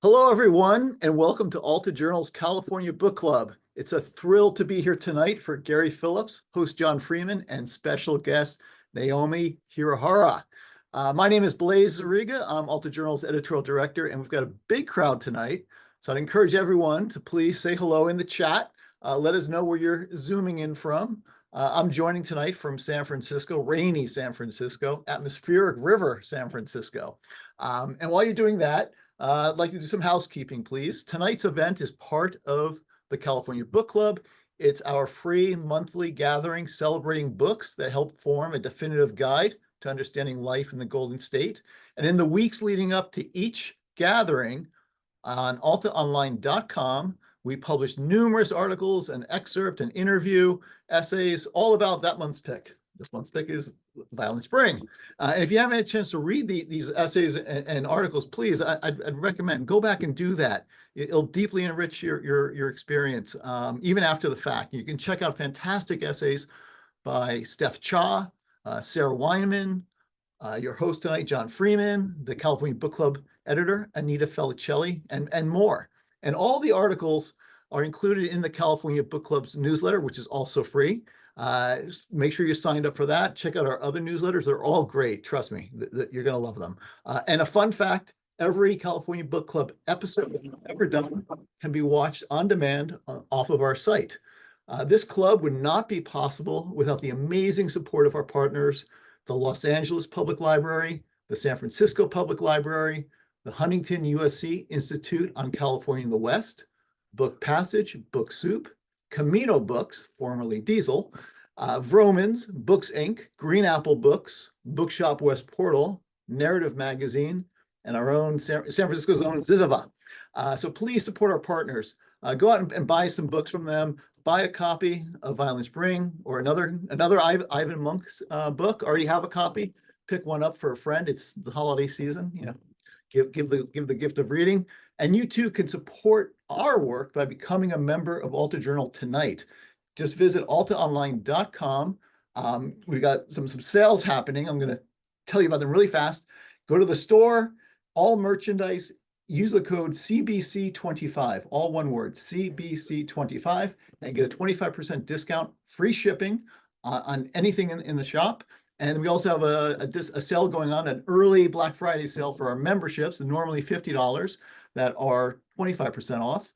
Hello, everyone, and welcome to Alta Journal's California Book Club. It's a thrill to be here tonight for Gary Phillips, host John Freeman, and special guest Naomi HIrahara. My name is Blaise Zariga. I'm Alta Journal's editorial director, and we've got a big crowd tonight. So I'd encourage everyone to please say hello in the chat. Let us know where you're zooming in from. I'm joining tonight from San Francisco, rainy San Francisco, atmospheric river San Francisco. And while you're doing that, I'd like to do some housekeeping, please. Tonight's event is part of the California Book Club. It's our free monthly gathering celebrating books that help form a definitive guide to understanding life in the Golden State. And in the weeks leading up to each gathering on altaonline.com, we publish numerous articles, an excerpt, an interview, essays, all about that month's pick. This month's pick is Violent Spring. And if you haven't had a chance to read these essays and articles, please, I'd recommend go back and do that. It'll deeply enrich your experience, even after the fact. You can check out fantastic essays by Steph Cha, Sarah Weinman, your host tonight, John Freeman, the California Book Club editor, Anita Felicelli, and more. And all the articles are included in the California Book Club's newsletter, which is also free. Make sure you signed up for that. Check out our other newsletters. They're all great. Trust me, you're going to love them. And a fun fact, every California Book Club episode ever done can be watched on demand off of our site. This club would not be possible without the amazing support of our partners, the Los Angeles Public Library, the San Francisco Public Library, the Huntington USC Institute on California in the West, Book Passage, Book Soup, Camino Books, formerly Diesel, Vroman's, Books Inc., Green Apple Books, Bookshop West Portal, Narrative Magazine, and our own San Francisco's own Zizava. So please support our partners. Go out and buy some books from them. Buy a copy of Violent Spring or another Ivan Monk's book. Already have a copy. Pick one up for a friend. It's the holiday season. Give the gift of reading. And you too can support our work by becoming a member of Alta Journal tonight. Just visit altaonline.com. We've got some sales happening. I'm going to tell you about them really fast. Go to the store, all merchandise, use the code CBC25, all one word, CBC25, and get a 25% discount, free shipping on anything in the shop. And we also have a sale going on, an early Black Friday sale for our memberships, normally $50 that are 25% off.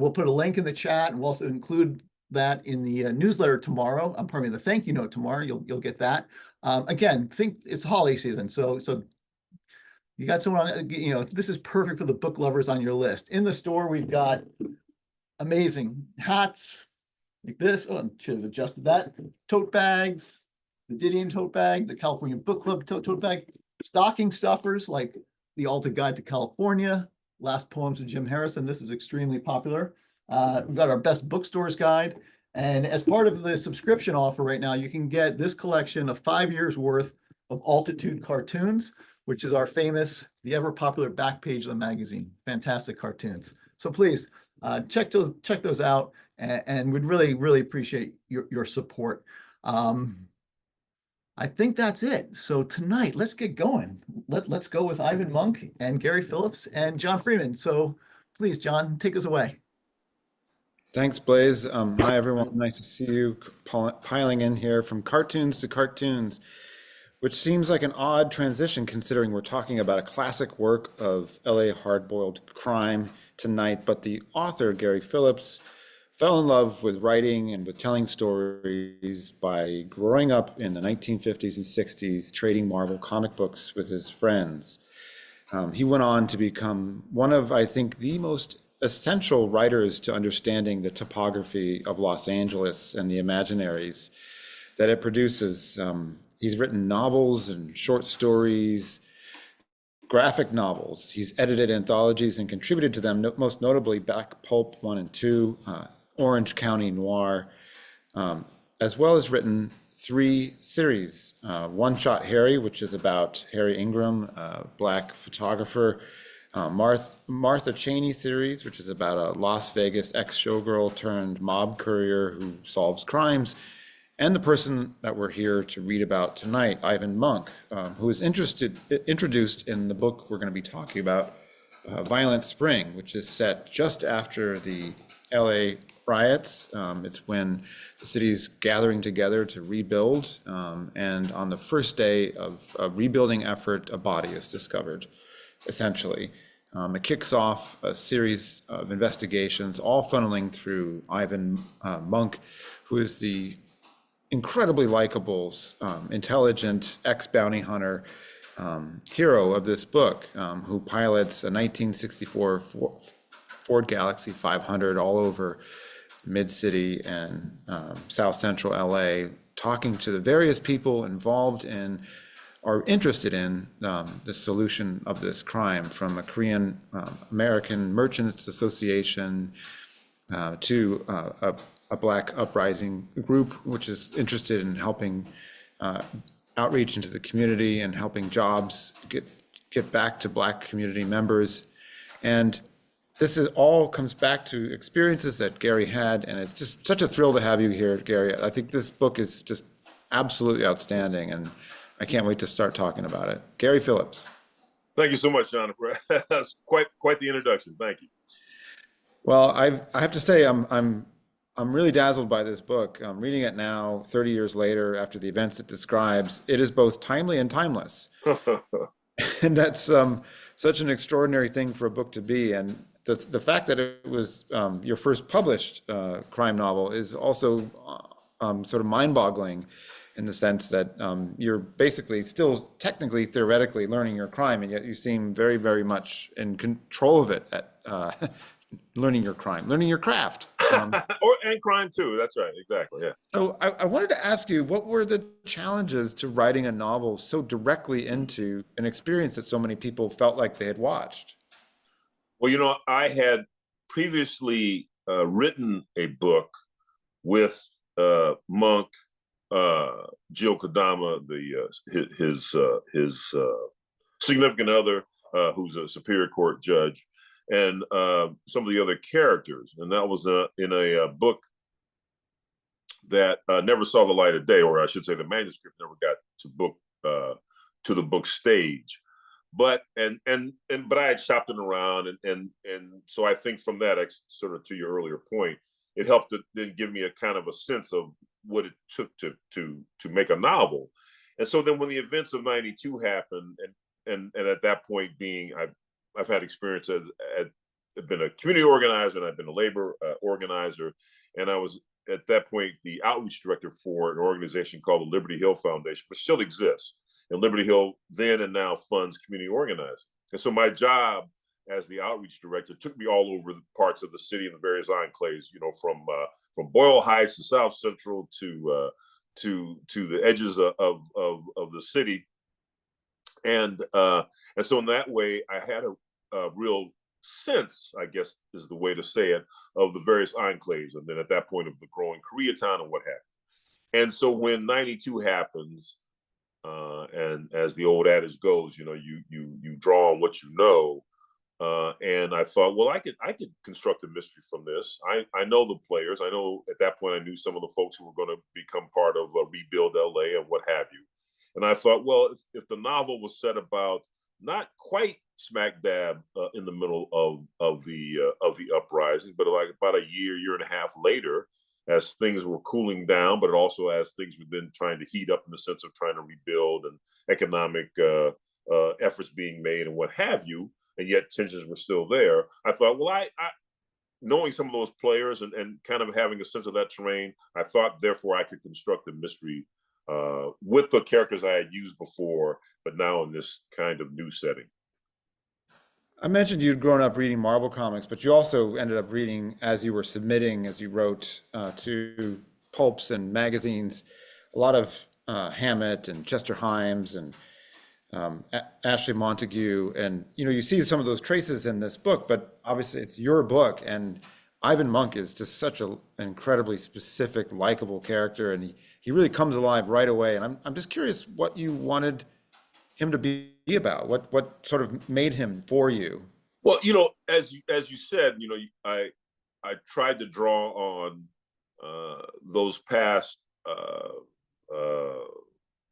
We'll put a link in the chat, and we'll also include that in the newsletter tomorrow. Pardon me, the thank you note tomorrow. You'll get that. Again, think it's holiday season, so you got someone, this is perfect for the book lovers on your list. In the store, we've got amazing hats like this. Oh, I should have adjusted that. Tote bags, the Didion tote bag, the California Book Club tote bag, stocking stuffers like the Alta Guide to California, Last Poems of Jim Harrison. This is extremely popular. We've got our Best Bookstores Guide. And as part of the subscription offer right now, you can get this collection of 5 years worth of Altitude cartoons, which is our famous, the ever popular back page of the magazine. Fantastic cartoons. So please check those out, and we'd really, really appreciate your support. I think that's it. So tonight, let's get going. Let's go with Ivan Monk and Gary Phillips and John Freeman. So please, John, take us away. Thanks, Blaise. Hi, everyone. Nice to see you piling in here from cartoons to cartoons, which seems like an odd transition considering we're talking about a classic work of LA hard-boiled crime tonight. But the author, Gary Phillips, fell in love with writing and with telling stories by growing up in the 1950s and 60s, trading Marvel comic books with his friends. He went on to become one of, I think, the most essential writers to understanding the topography of Los Angeles and the imaginaries that it produces. He's written novels and short stories, graphic novels. He's edited anthologies and contributed to them, most notably Back Pulp 1 and 2, Orange County Noir, as well as written 3 series. One Shot Harry, which is about Harry Ingram, a Black photographer. Martha Cheney series, which is about a Las Vegas ex-showgirl turned mob courier who solves crimes. And the person that we're here to read about tonight, Ivan Monk, who is introduced in the book we're going to be talking about Violent Spring, which is set just after the LA riots. It's when the city's gathering together to rebuild. And on the first day of a rebuilding effort, a body is discovered, essentially. It kicks off a series of investigations, all funneling through Ivan Monk, who is the incredibly likable, intelligent ex-bounty hunter hero of this book, who pilots a 1964 Ford Galaxy 500 all over mid-city and south central LA, talking to the various people involved in are interested in the solution of this crime, from a Korean American Merchants Association to a Black uprising group, which is interested in helping outreach into the community and helping jobs get back to Black community members. And this is all comes back to experiences that Gary had, and it's just such a thrill to have you here, Gary. I think this book is just absolutely outstanding, and I can't wait to start talking about it. Gary Phillips. Thank you so much, John. That's quite the introduction. Thank you. Well, I have to say I'm really dazzled by this book. I'm reading it now, 30 years later, after the events it describes. It is both timely and timeless, and that's such an extraordinary thing for a book to be. And the fact that it was your first published crime novel is also sort of mind-boggling, in the sense that you're basically still technically, theoretically learning your crime, and yet you seem very, very much in control of it at learning your crime, learning your craft. And crime too. That's right. Exactly. Yeah. So I wanted to ask you, what were the challenges to writing a novel so directly into an experience that so many people felt like they had watched? Well, I had previously written a book with Monk, Jill Kadama, his significant other, who's a Superior Court judge, and some of the other characters, and that was in a book that never saw the light of day, or I should say, the manuscript never got to the book stage. But I had shopped it around, and so I think from that, sort of to your earlier point, it helped to then give me a kind of a sense of what it took to make a novel. And so then when the events of '92 happened, and at that point being, I've had experience I've been a community organizer, and I've been a labor organizer, and I was at that point the outreach director for an organization called the Liberty Hill Foundation, which still exists. And Liberty Hill then and now funds community organizing. And so my job as the outreach director took me all over the parts of the city and the various enclaves, from Boyle Heights to South Central to the edges of the city. And so in that way, I had a real sense, I guess is the way to say it, of the various enclaves. And then at that point of the growing Koreatown and what have you. And so when '92 happens, and as the old adage goes, you draw on what you know. And I thought, well, I could construct a mystery from this. I know the players. I know at that point I knew some of the folks who were going to become part of Rebuild LA and what have you. And I thought, well, if the novel was set about not quite smack dab in the middle of the uprising, but like about a year and a half later, as things were cooling down, but also as things were then trying to heat up in the sense of trying to rebuild and economic efforts being made and what have you, and yet tensions were still there. I thought, well, I knowing some of those players and kind of having a sense of that terrain, I thought, therefore, I could construct a mystery with the characters I had used before, but now in this kind of new setting. I mentioned you'd grown up reading Marvel comics, but you also ended up reading as you were submitting, as you wrote to pulps and magazines, a lot of Hammett and Chester Himes and Ashley Montague. And, you see some of those traces in this book, but obviously it's your book. And Ivan Monk is just such an incredibly specific, likable character. And he really comes alive right away. And I'm just curious what you wanted him to be about, what sort of made him for you. Well, as you said, I tried to draw on those past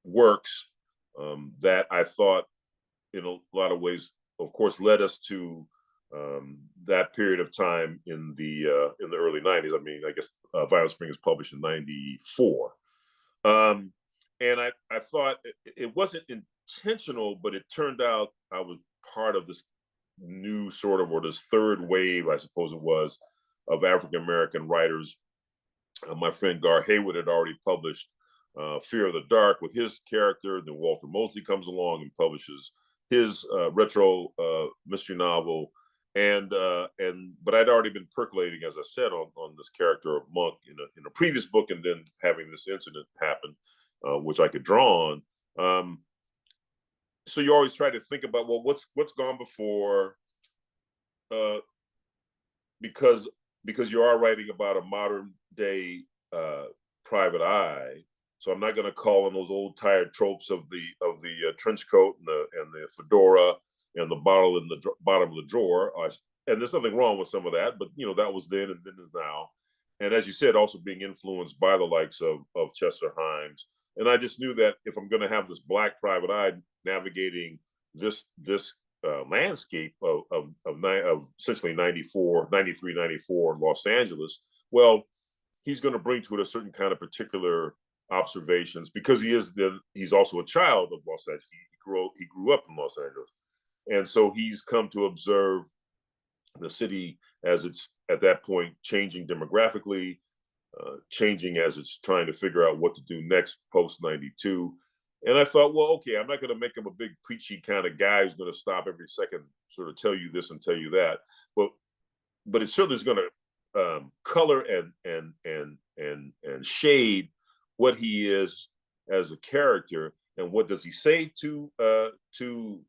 works that I thought, in a lot of ways, of course, led us to that period of time in the early '90s. I mean, I guess Violent Spring was published in '94, and I thought it wasn't intentional, but it turned out I was part of this new sort of, or this third wave, I suppose it was, of African American writers. My friend Gar Haywood had already published Fear of the Dark with his character. Then Walter Mosley comes along and publishes his retro mystery novel, but I'd already been percolating, as I said, on this character of Monk in a previous book, and then having this incident happen, which I could draw on. So you always try to think about, well, what's gone before, because you are writing about a modern day private eye. So I'm not going to call on those old tired tropes of the trench coat and the fedora and the bottle in the bottom of the drawer. And there's nothing wrong with some of that, but that was then and then is now. And as you said, also being influenced by the likes of Chester Himes. And I just knew that if I'm going to have this Black private eye navigating this landscape of essentially 93, 94 Los Angeles, well, he's going to bring to it a certain kind of particular observations, because he's also a child of Los Angeles. He grew up in Los Angeles, and so he's come to observe the city as it's at that point changing demographically, changing as it's trying to figure out what to do next post '92. And I thought, well, okay, I'm not going to make him a big preachy kind of guy who's going to stop every second, sort of tell you this and tell you that. But it certainly is going to color and shade what he is as a character, and what does he say to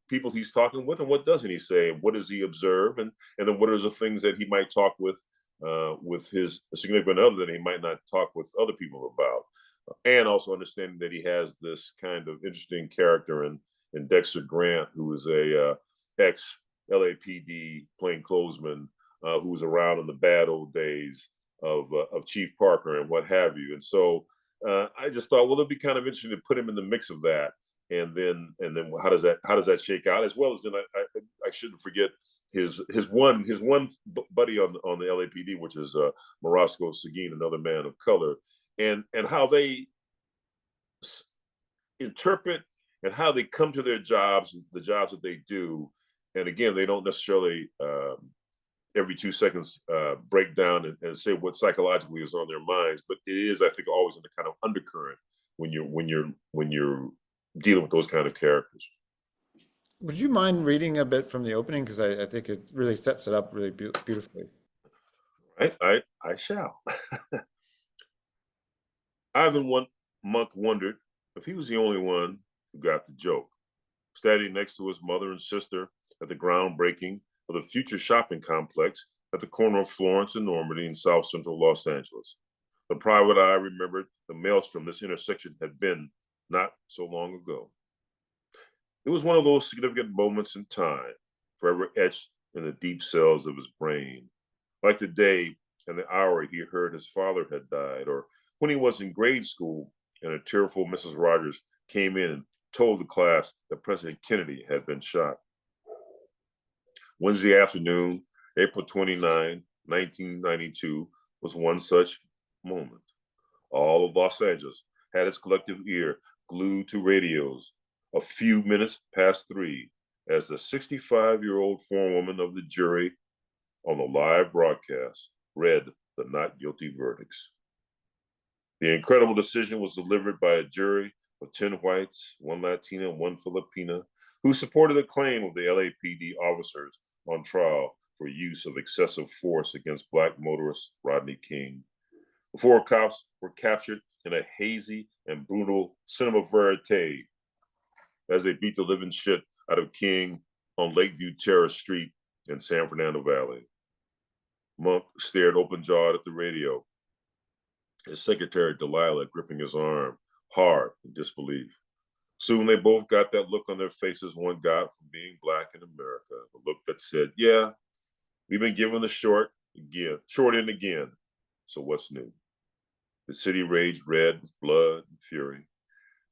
people he's talking with, and what doesn't he say, and what does he observe, and then what are the things that he might talk with his significant other that he might not talk with other people about. And also understanding that he has this kind of interesting character in Dexter Grant, who is a ex LAPD plainclothesman who was around in the bad old days of Chief Parker and what have you. And so I just thought, well, it'd be kind of interesting to put him in the mix of that, and then how does that shake out? As well as then I shouldn't forget his one buddy on the LAPD, which is Marasco Seguin, another man of color. And how they interpret and how they come to their jobs, the jobs that they do. And again, they don't necessarily every 2 seconds break down and say what psychologically is on their minds, but it is, I think, always in the kind of undercurrent when you're dealing with those kind of characters. Would you mind reading a bit from the opening? Because I think it really sets it up really beautifully. I shall. Ivan Monk wondered if he was the only one who got the joke. Standing next to his mother and sister at the groundbreaking of the future shopping complex at the corner of Florence and Normandy in South Central Los Angeles, the private eye remembered the maelstrom this intersection had been not so long ago. It was one of those significant moments in time, forever etched in the deep cells of his brain, like the day and the hour he heard his father had died, or when he was in grade school and a tearful Mrs. Rogers came in and told the class that President Kennedy had been shot. Wednesday afternoon, April 29, 1992, was one such moment. All of Los Angeles had its collective ear glued to radios a few minutes past 3 as the 65-year-old forewoman of the jury on the live broadcast read the not guilty verdicts. The incredible decision was delivered by a jury of 10 whites, 1 Latina, and 1 Filipina, who supported the claim of the LAPD officers on trial for use of excessive force against Black motorist Rodney King. The 4 cops were captured in a hazy and brutal cinema verite as they beat the living shit out of King on Lakeview Terrace Street in San Fernando Valley. Monk stared open-jawed at the radio, his secretary Delilah gripping his arm hard in disbelief. Soon they both got that look on their faces one got from being Black in America, the look that said, yeah, we've been given the short end again, so what's new? The city raged red with blood and fury.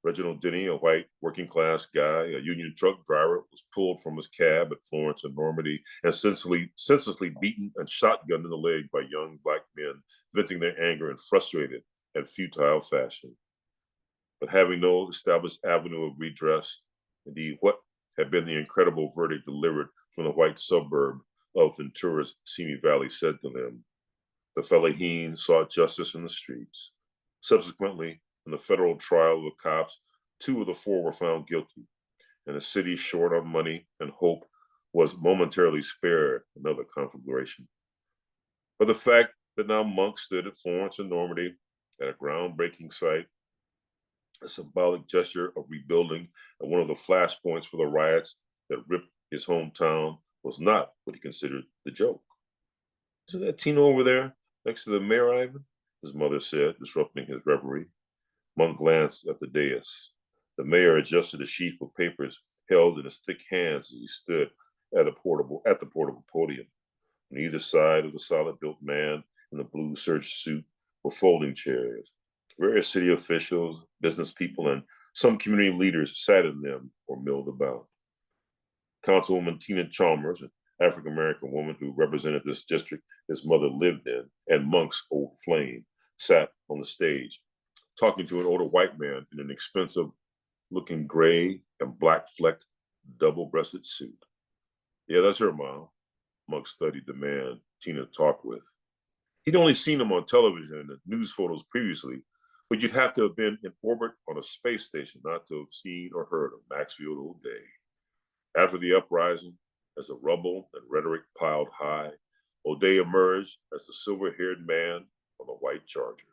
Reginald Denny, a white working class guy, a union truck driver, was pulled from his cab at Florence and Normandy and senselessly beaten and shotgunned in the leg by young black men, venting their anger in frustrated and futile fashion. But having no established avenue of redress, indeed, what had been the incredible verdict delivered from the white suburb of Ventura's Simi Valley said to them, the fellaheen sought justice in the streets. Subsequently, in the federal trial of the cops, 2 of the 4 were found guilty, and the city, short on money and hope, was momentarily spared another conflagration. But the fact that now Monk stood at Florence and Normandy at a groundbreaking site, a symbolic gesture of rebuilding at one of the flashpoints for the riots that ripped his hometown, was not what he considered the joke. Isn't that Tino over there next to the mayor, Ivan? His mother said, disrupting his reverie. Monk glanced at the dais. The mayor adjusted a sheaf of papers held in his thick hands as he stood at the portable podium. On either side of the solid-built man in the blue serge suit were folding chairs. Various city officials, business people, and some community leaders sat in them or milled about. Councilwoman Tina Chalmers, an African-American woman who represented this district his mother lived in, and Monk's old flame, sat on the stage, talking to an older white man in an expensive-looking gray and black-flecked, double-breasted suit. Yeah, that's her mom. Monk studied the man Tina talked with. He'd only seen him on television and the news photos previously, but you'd have to have been in orbit on a space station not to have seen or heard of Maxfield O'Day. After the uprising, as the rubble and rhetoric piled high, O'Day emerged as the silver-haired man on a white Charger.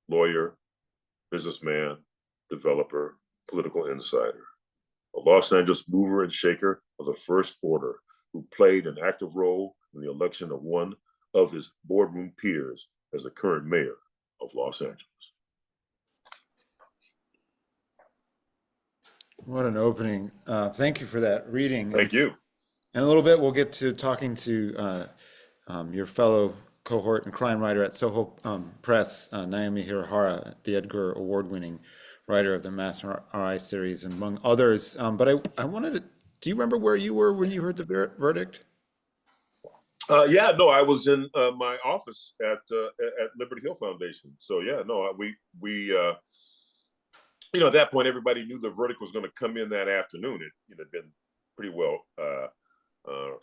Lawyer, businessman, developer, political insider. A Los Angeles mover and shaker of the first order who played an active role in the election of one of his boardroom peers as the current mayor of Los Angeles. What an opening. Thank you for that reading. Thank you. In a little bit, we'll get to talking to your fellow cohort and crime writer at Soho Press, Naomi HIrahara, the Edgar Award-winning writer of the Mass RI series, among others. But I wanted to, do you remember where you were when you heard the verdict? Yeah, no, I was in my office at Liberty Hill Foundation. So yeah, no, we at that point, everybody knew the verdict was going to come in that afternoon. It had been pretty well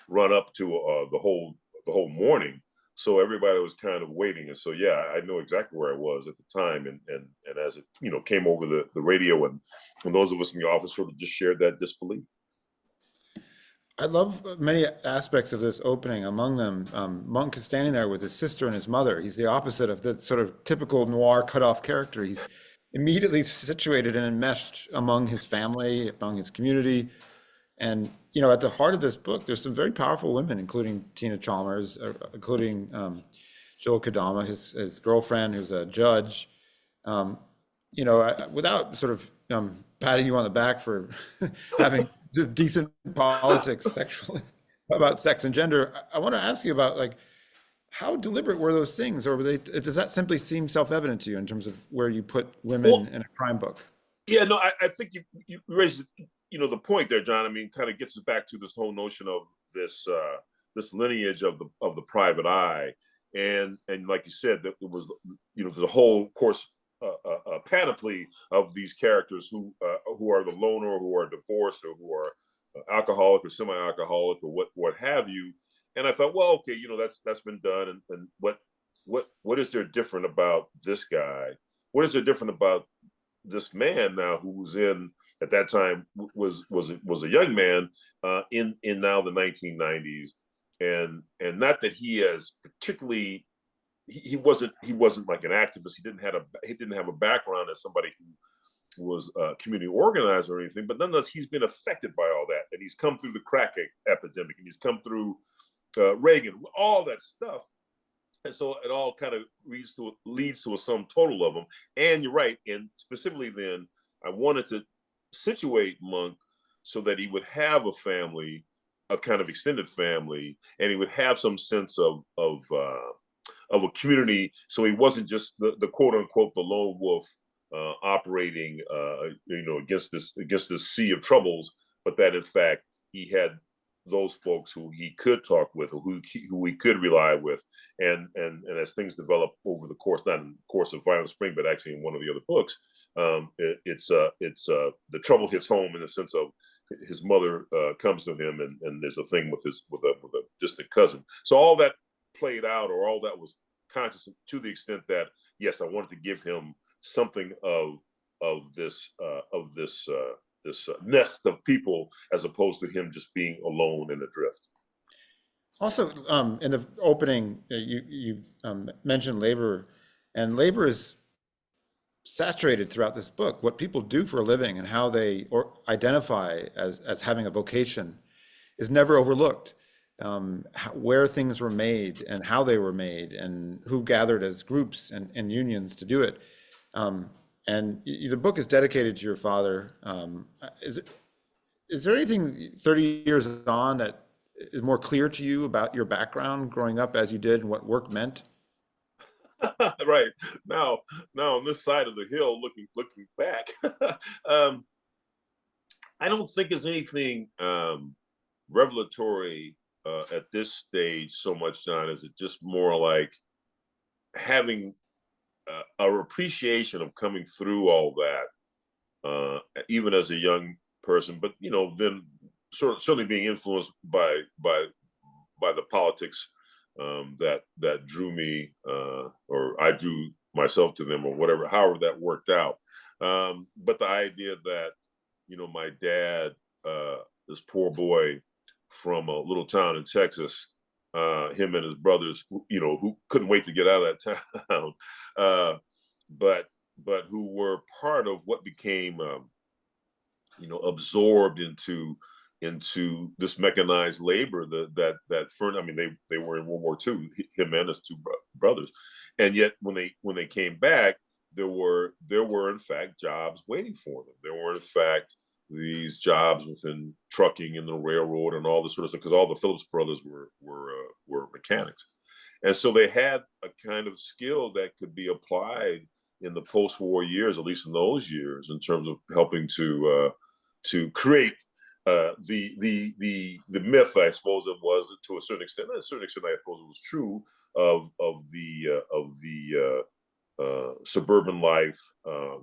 run up to the whole morning, so everybody was kind of waiting. And so yeah, I know exactly where I was at the time, and as it came over the radio, and those of us in the office sort of just shared that disbelief. I love many aspects of this opening. Among them, Monk is standing there with his sister and his mother. He's the opposite of the sort of typical noir cutoff character. He's immediately situated and enmeshed among his family, among his community. And, at the heart of this book, there's some very powerful women, including Tina Chalmers, including Jill Kadama, his girlfriend, who's a judge. Without sort of patting you on the back for having decent politics sexually about sex and gender, I want to ask you about how deliberate were those things, or does that simply seem self-evident to you in terms of where you put women in a crime book? Yeah, no, I think you raised the point there, John. I mean, kind of gets us back to this whole notion of this lineage of the private eye, and like you said, that it was the whole course panoply of these characters who are the loner, who are divorced, or who are alcoholic or semi-alcoholic, or what have you. And I thought, well, okay, that's been done, and what is there different about this guy? What is there different about this man now, who was at that time was a young man in now the 1990s, and not that he has particularly, he wasn't like an activist. He didn't have a background as somebody who was a community organizer or anything, but nonetheless, he's been affected by all that, and he's come through the crack epidemic, and he's come through Reagan, all that stuff. And so it all kind of leads to a sum total of them. And you're right. And specifically then, I wanted to situate Monk so that he would have a family, a kind of extended family, and he would have some sense of a community. So he wasn't just the quote unquote the lone wolf operating, against this sea of troubles, but that in fact he had those folks who he could talk with, or who he could rely with, and as things develop over the course, not in the course of Violent Spring, but actually in one of the other books, it's the trouble hits home in the sense of his mother comes to him, and there's a thing with a distant cousin. So all that played out, or all that was conscious, to the extent that yes, I wanted to give him something of this nest of people, as opposed to him just being alone and adrift. Also, in the opening, you mentioned labor, and labor is saturated throughout this book. What people do for a living and how they identify as having a vocation is never overlooked. Where things were made and how they were made and who gathered as groups and unions to do it. And the book is dedicated to your father. Is there anything 30 years on that is more clear to you about your background growing up as you did and what work meant? Right now on this side of the hill, looking back, I don't think there's anything revelatory at this stage so much, John, as it just more like having a appreciation of coming through all that, even as a young person, but then certainly being influenced by the politics that drew me, or I drew myself to them, or whatever, however that worked out. But the idea that my dad, this poor boy from a little town in Texas, him and his brothers, who couldn't wait to get out of that town, but who were part of what became, absorbed into this mechanized labor that I mean, they were in World War II, him and his two brothers, and yet when they came back, there were in fact jobs waiting for them. There were in fact these jobs within trucking and the railroad and all this sort of stuff, because all the Phillips brothers were mechanics, and so they had a kind of skill that could be applied in the post-war years, at least in those years, in terms of helping to create the myth, I suppose it was, to a certain extent. To a certain extent, I suppose it was true of the suburban life.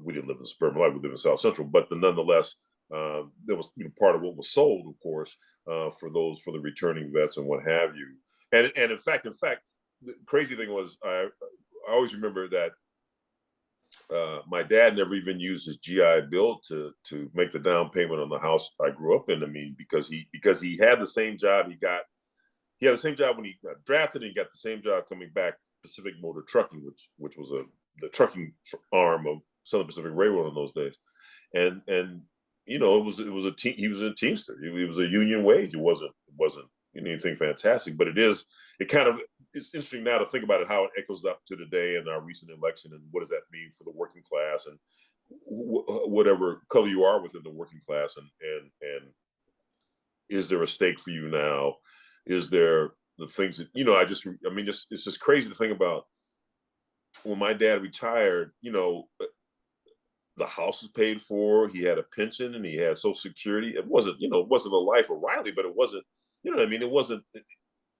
We didn't live in suburban life; we lived in South Central, but nonetheless, that was part of what was sold, of course, for the returning vets and what have you. And in fact, the crazy thing was, I always remember that my dad never even used his GI Bill to make the down payment on the house I grew up in. I mean, because he had the same job he had the same job when he got drafted, and he got the same job coming back, Pacific Motor Trucking, which was the trucking arm of Southern Pacific Railroad in those days. And it was he was a teamster. He was a union wage. It wasn't anything fantastic, but it's interesting now to think about it, how it echoes up to today in our recent election, and what does that mean for the working class, and whatever color you are within the working class, and is there a stake for you now? Is there the things that it's just crazy to think about. When my dad retired, the house was paid for, he had a pension, and he had Social Security. It wasn't a life of Riley, but it wasn't, it wasn't,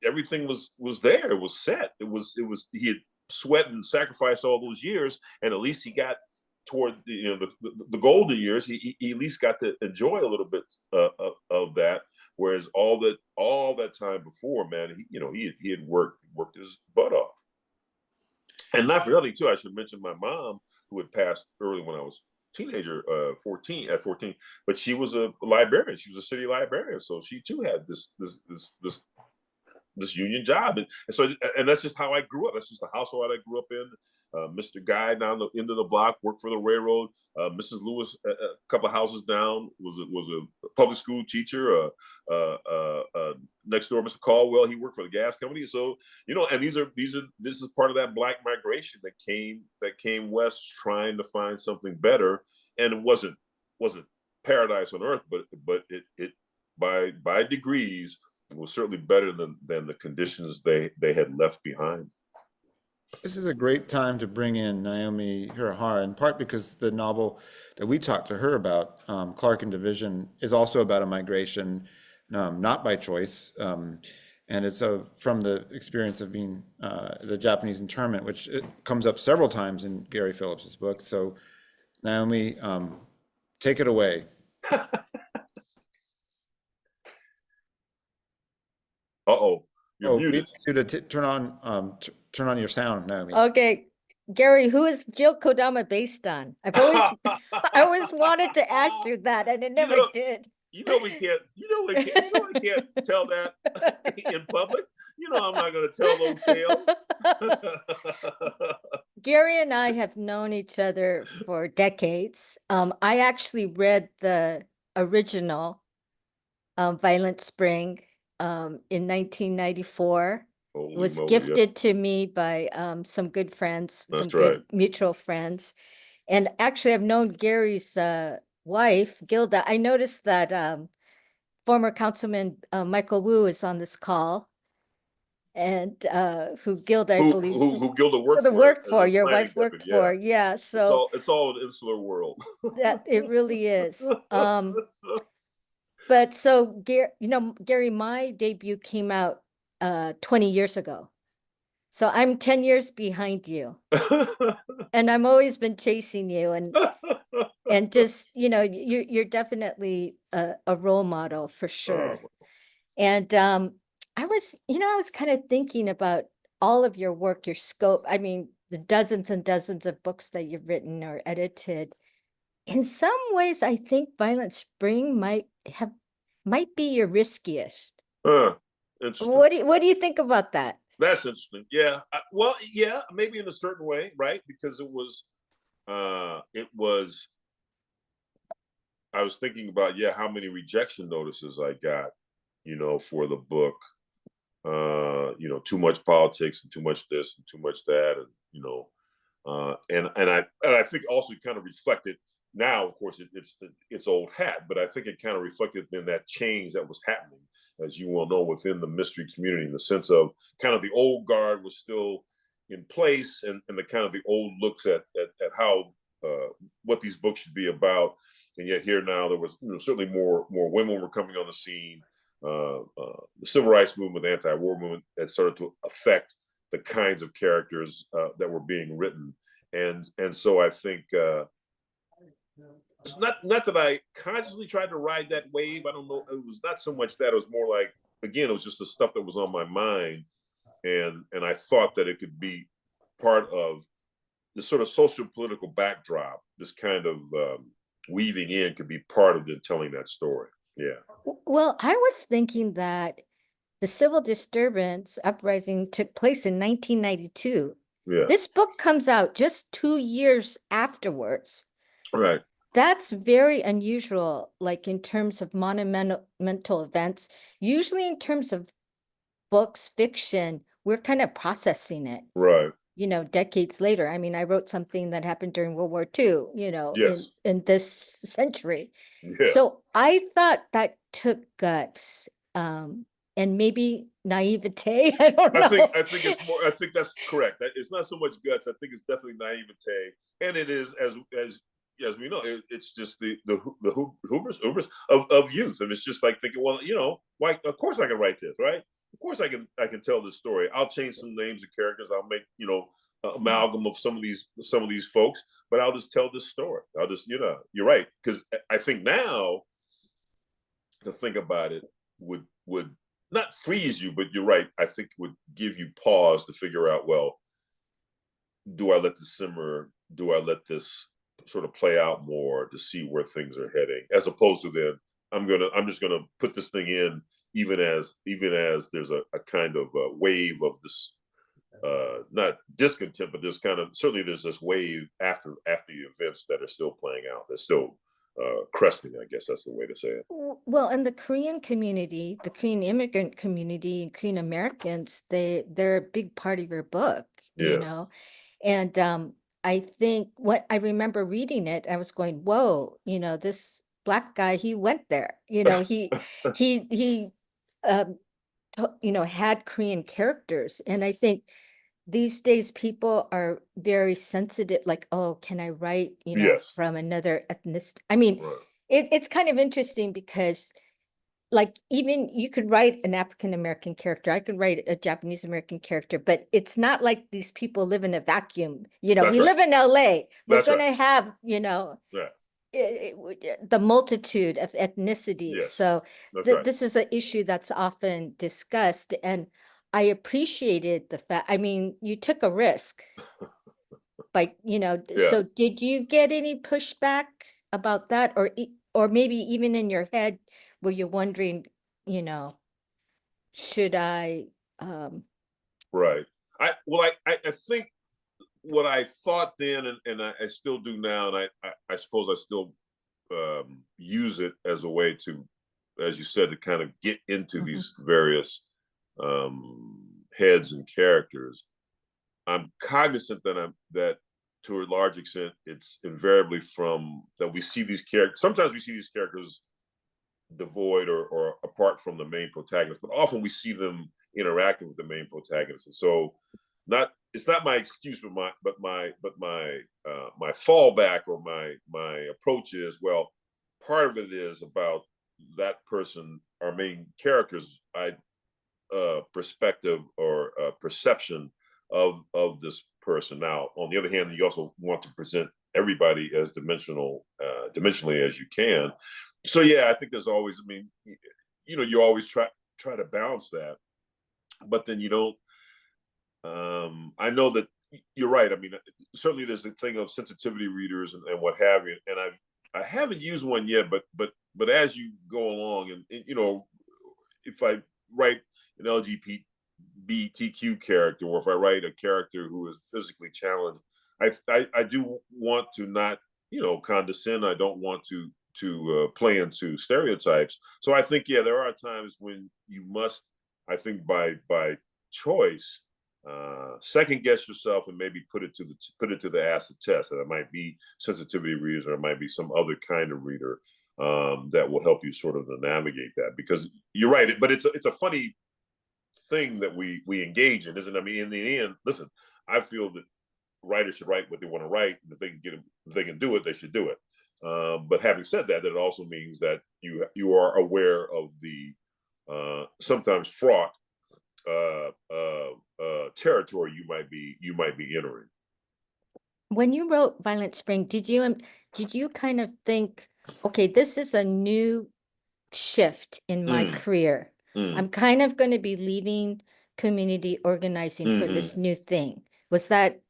everything was there. It was set. It was he had sweat and sacrificed all those years, and at least he got toward the golden years. He at least got to enjoy a little bit of that. Whereas all that time before, man, he had worked his butt off. And not for nothing too, I should mention my mom, who had passed early when I was teenager, 14, but she was a librarian. She was a city librarian, so she too had this union job, and that's just how I grew up. That's just the household I grew up in. Mr. Guy down the end of the block worked for the railroad. Mrs. Lewis, a couple of houses down, was a public school teacher. Next door, Mr. Caldwell, he worked for the gas company. So and this is part of that Black migration that came west, trying to find something better, and it wasn't paradise on earth, but it by degrees, it was certainly better than the conditions they had left behind. This is a great time to bring in Naomi HIrahara, in part because the novel that we talked to her about, Clark and Division, is also about a migration, not by choice. And it's from the experience of being the Japanese internment, which it comes up several times in Gary Phillips's book. So, Naomi, take it away. Uh-oh, you're Oh, we muted. need you to turn on your sound, Naomi. Okay, Gary, who is Jill Kodama based on? I always wanted to ask you that, and it never did. We can't. I can't tell that in public. I'm not going to tell those tales. Gary and I have known each other for decades. I actually read the original Violent Spring in 1994. It was gifted to me by some good friends, some good mutual friends. And actually, I've known Gary's wife, Gilda. I noticed that former Councilman Michael Wu is on this call, and who Gilda, I believe, who Gilda worked for. Your wife worked for, yeah. So it's all an insular world. That it really is. But so Gary, my debut came out 20 years ago. So I'm 10 years behind you. And I've always been chasing you, and just, you're definitely a role model for sure. And I was kind of thinking about all of your work, your scope. I mean, the dozens and dozens of books that you've written or edited. In some ways, I think Violent Spring might be your riskiest. Interesting. What do you think about that? That's interesting. Yeah. Well, yeah, maybe in a certain way, right? Because it was, I was thinking about, how many rejection notices I got, for the book. Too much politics and too much this and too much that, and I think also kind of reflected. Now, of course, it's old hat, but I think it kind of reflected in that change that was happening, as you well know, within the mystery community, in the sense of kind of the old guard was still in place, and the kind of the old looks at how what these books should be about. And yet here now there was certainly more women were coming on the scene. The civil rights movement, the anti-war movement, had started to affect the kinds of characters that were being written, and so I think. It's not that I consciously tried to ride that wave. I don't know. It was not so much that. It was more like, again, it was just the stuff that was on my mind, and I thought that it could be part of the sort of social political backdrop. This kind of weaving in could be part of telling that story. Yeah. Well, I was thinking that the civil disturbance uprising took place in 1992. Yeah. This book comes out just 2 years afterwards. Right. That's very unusual, like in terms of monumental events. Usually in terms of books, fiction, we're kind of processing it. Right. Decades later. I mean, I wrote something that happened during World War II, Yes. in this century. Yeah. So I thought that took guts, and maybe naivete. I don't know. I think it's more. I think that's correct. It's not so much guts. I think it's definitely naivete, and it is as we know, it's just the hubris of youth, and it's just like thinking, well, why? Of course I can write this, right? Of course I can tell this story. I'll change some names of characters. I'll make amalgam of some of these folks, but I'll just tell this story. I'll just you're right, because I think now to think about it would not freeze you, but you're right. I think would give you pause to figure out, well, do I let this simmer? Do I let this sort of play out more to see where things are heading, as opposed to then I'm just gonna put this thing in, even as there's a kind of a wave of this not discontent, but there's this wave after the events that are still playing out. They're still cresting, I guess that's the way to say it. Well, in the Korean community, the Korean immigrant community, and Korean Americans, they're a big part of your book, and I think what I remember reading it, I was going, whoa, this Black guy, he went there, he had Korean characters. And I think these days people are very sensitive, like, oh, can I write, Yes. from another ethnicity? I mean, Right. it's kind of interesting because like even you could write an African American character, I could write a Japanese American character, but it's not like these people live in a vacuum. That's We right. live in LA. We're That's right. gonna have, Yeah. the multitude of ethnicities. Yes. So That's right. this is an issue that's often discussed, and I appreciated the fact. I mean, you took a risk, by Yeah. So did you get any pushback about that, or maybe even in your head, were you wondering, should I? Right. I think what I thought then, and I still do now, and I suppose I still use it as a way to, as you said, to kind of get into Mhm. these various heads and characters. I'm cognizant that to a large extent, it's invariably from that we see these characters. Sometimes we see these characters devoid or apart from the main protagonist, but often we see them interacting with the main protagonist. And so it's not my excuse, but my fallback or my approach is, well, part of it is about that person, our main character's perspective or perception of this person. Now, on the other hand, you also want to present everybody as dimensionally as you can. So yeah, I think there's always, I mean, you always try to balance that, but then you don't. I know that you're right. I mean, certainly there's a thing of sensitivity readers and what have you, and I haven't used one yet, but as you go along, and if I write an LGBTQ character, or if I write a character who is physically challenged, I do want to not condescend. I don't want to play into stereotypes. So I think there are times when you must, I think by choice, second guess yourself and maybe put it to the acid test. That it might be sensitivity readers, or it might be some other kind of reader that will help you sort of navigate that. Because you're right, but it's a funny thing that we engage in, isn't it? I mean, in the end, listen, I feel that writers should write what they want to write, and if they can do it, they should do it. But having said that, that also means that you are aware of the sometimes fraught territory you might be entering. When you wrote Violent Spring, did you kind of think, okay, this is a new shift in my career. I'm kind of going to be leaving community organizing for this new thing. Was that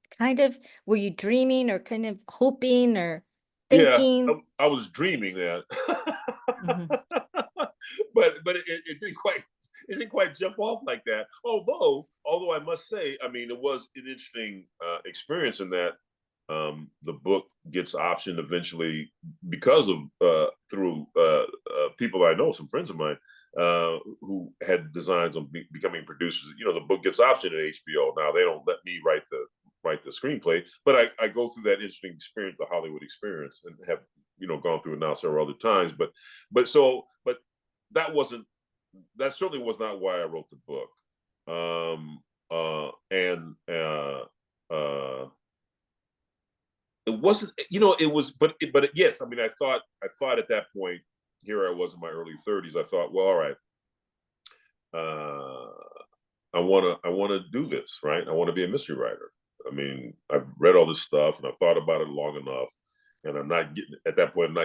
were you dreaming or kind of hoping or thinking? Yeah, I was dreaming that. But it didn't quite jump off like that. Although I must say, I mean, it was an interesting experience in that the book gets optioned eventually because of through people I know, some friends of mine who had designs on becoming producers. The book gets optioned at HBO. Now they don't let me write the screenplay, but I go through that interesting experience, the Hollywood experience, and have gone through it now several other times. But that certainly was not why I wrote the book. It wasn't, it was, but yes, I mean, I thought at that point, here I was in my early 30s. I thought, well, all right, I want to do this, right? I want to be a mystery writer. I mean, I've read all this stuff and I've thought about it long enough, and I'm not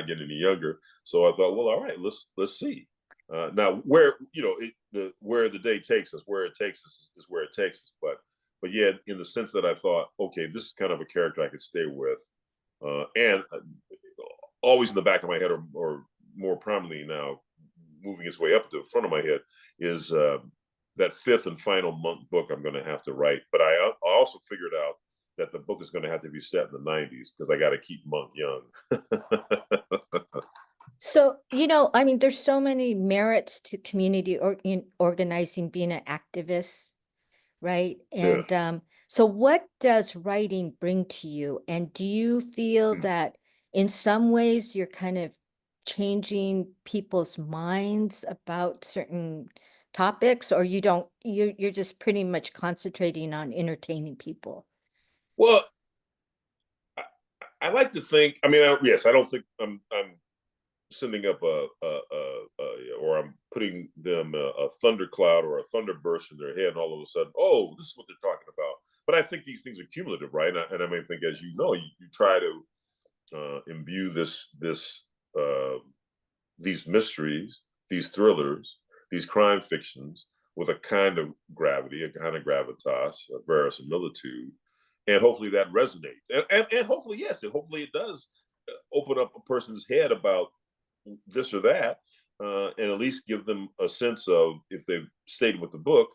getting any younger. So I thought, well, all right, let's see. Now, where where the day takes us, where it takes us is where it takes us. But yeah, in the sense that I thought, okay, this is kind of a character I could stay with, and always in the back of my head, or more prominently now, moving its way up to the front of my head, is that fifth and final monk book I'm going to have to write. But I also figured out that the book is going to have to be set in the 90s because I got to keep Monk young. So, I mean, there's so many merits to community organizing, being an activist, right? And so what does writing bring to you? And do you feel that in some ways you're kind of changing people's minds about certain topics, or you don't, you're just pretty much concentrating on entertaining people? Well, I like to think. I mean, yes, I don't think I'm sending up or I'm putting them a thundercloud or a thunderburst in their head, and all of a sudden, oh, this is what they're talking about. But I think these things are cumulative, right? And I mean, think, as you know, you try to imbue these mysteries, these thrillers, these crime fictions with a kind of gravity, a kind of gravitas, a verisimilitude, and hopefully that resonates. And hopefully, yes, and hopefully it does open up a person's head about this or that, and at least give them a sense of, if they've stayed with the book,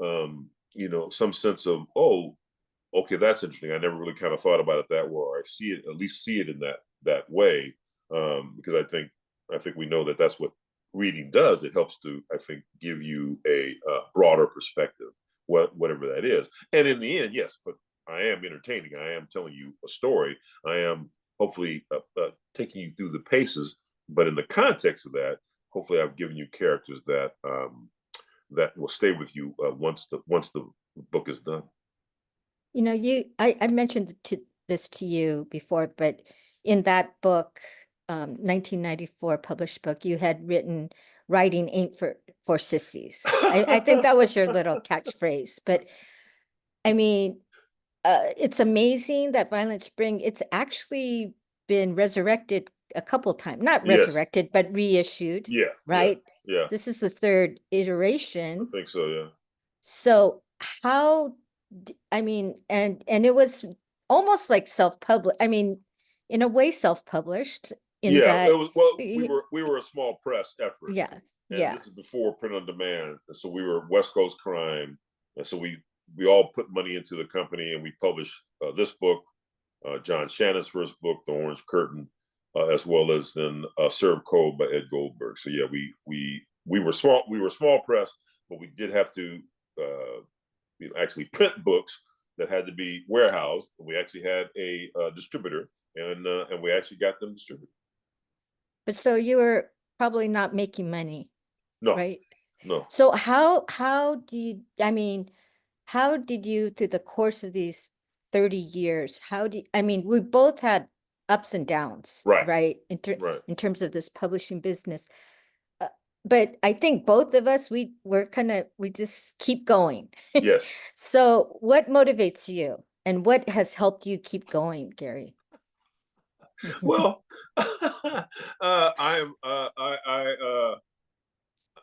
some sense of, oh, okay, that's interesting. I never really kind of thought about it that way, or I see it, at least see it in that way, because I think we know that that's what reading does. It helps to, I think, give you a broader perspective, whatever that is. And in the end, yes, but I am entertaining. I am telling you a story. I am hopefully taking you through the paces. But in the context of that, hopefully I've given you characters that that will stay with you once the book is done. You know, I mentioned this to you before, but in that book, 1994 published book, you had written, "Writing ain't for sissies." I think that was your little catchphrase. But I mean, it's amazing that Violent Spring, it's actually been resurrected a couple times, not Yes. resurrected, but reissued. Yeah. Right? Yeah. This is the third I iteration. think so. Yeah. So how, I mean, and it was almost like self-published. I mean, in a way, self-published in Yeah. that. It was, well, y- we were a small press effort. Yeah, And yeah. this is before print on demand. And so we were West Coast Crime. And so we all put money into the company, and we published this book, John Shannon's first book, The Orange Curtain, as well as then Serve Cold by Ed Goldberg. So yeah, we were small press, but we did have to actually print books that had to be warehoused. We actually had a distributor, and we actually got them distributed. But so you were probably not making money, No, right? no. So how did, I mean, how did you, through the course of these 30 years, I mean, we both had ups and downs, Right. right? Right. In terms of this publishing business. But I think both of us, we just keep going. Yes. So what motivates you, and what has helped you keep going, Gary? Well, I am.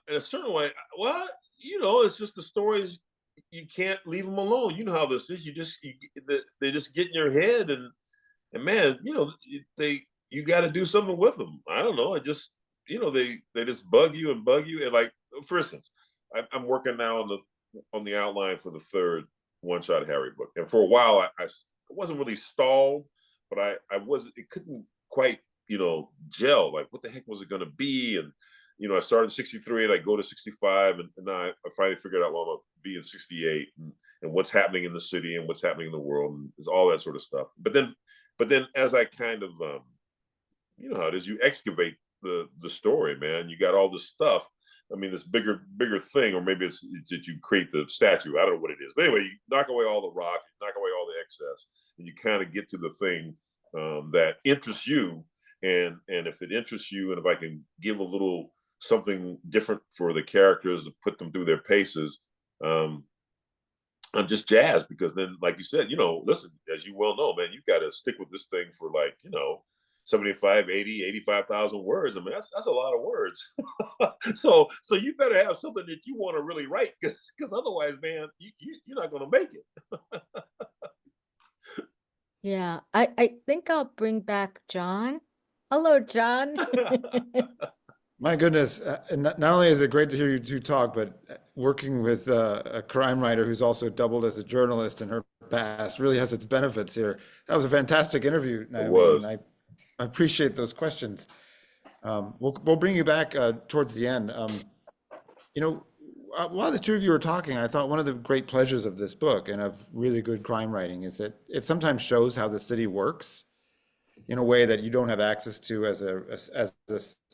In a certain way, well, it's just the stories. You can't leave them alone. You know how this is. They just get in your head, and man, you got to do something with them. I don't know. I just, they just bug you, and like, for instance, I'm working now on the outline for the third One Shot Harry book, and for a while I wasn't really stalled, but it couldn't quite gel. Like, what the heck was it going to be? And I started in 63, and I go to 65, and now I finally figured out what I'm going to be in 68, and what's happening in the city, and what's happening in the world, and it's all that sort of stuff. But then as I kind of how it is, you excavate the story, man. You got all this stuff. I mean, this bigger thing, or maybe it's that you create the statue. I don't know what it is, but anyway, you knock away all the rock, you knock away all the excess, and you kind of get to the thing that interests you. And if it interests you, and if I can give a little something different for the characters to put them through their paces, I'm just jazzed, because then, like you said, listen, as you well know, man, you got to stick with this thing for 75, 80, 85,000 words. I mean, that's a lot of words. so you better have something that you want to really write, because otherwise, man, you're not going to make it. Yeah, I think I'll bring back John. Hello, John. My goodness, not only is it great to hear you two talk, but working with a crime writer who's also doubled as a journalist in her past really has its benefits here. That was a fantastic interview, Naomi, was. and I appreciate those questions. We'll bring you back towards the end. While the two of you were talking, I thought one of the great pleasures of this book and of really good crime writing is that it sometimes shows how the city works in a way that you don't have access to as a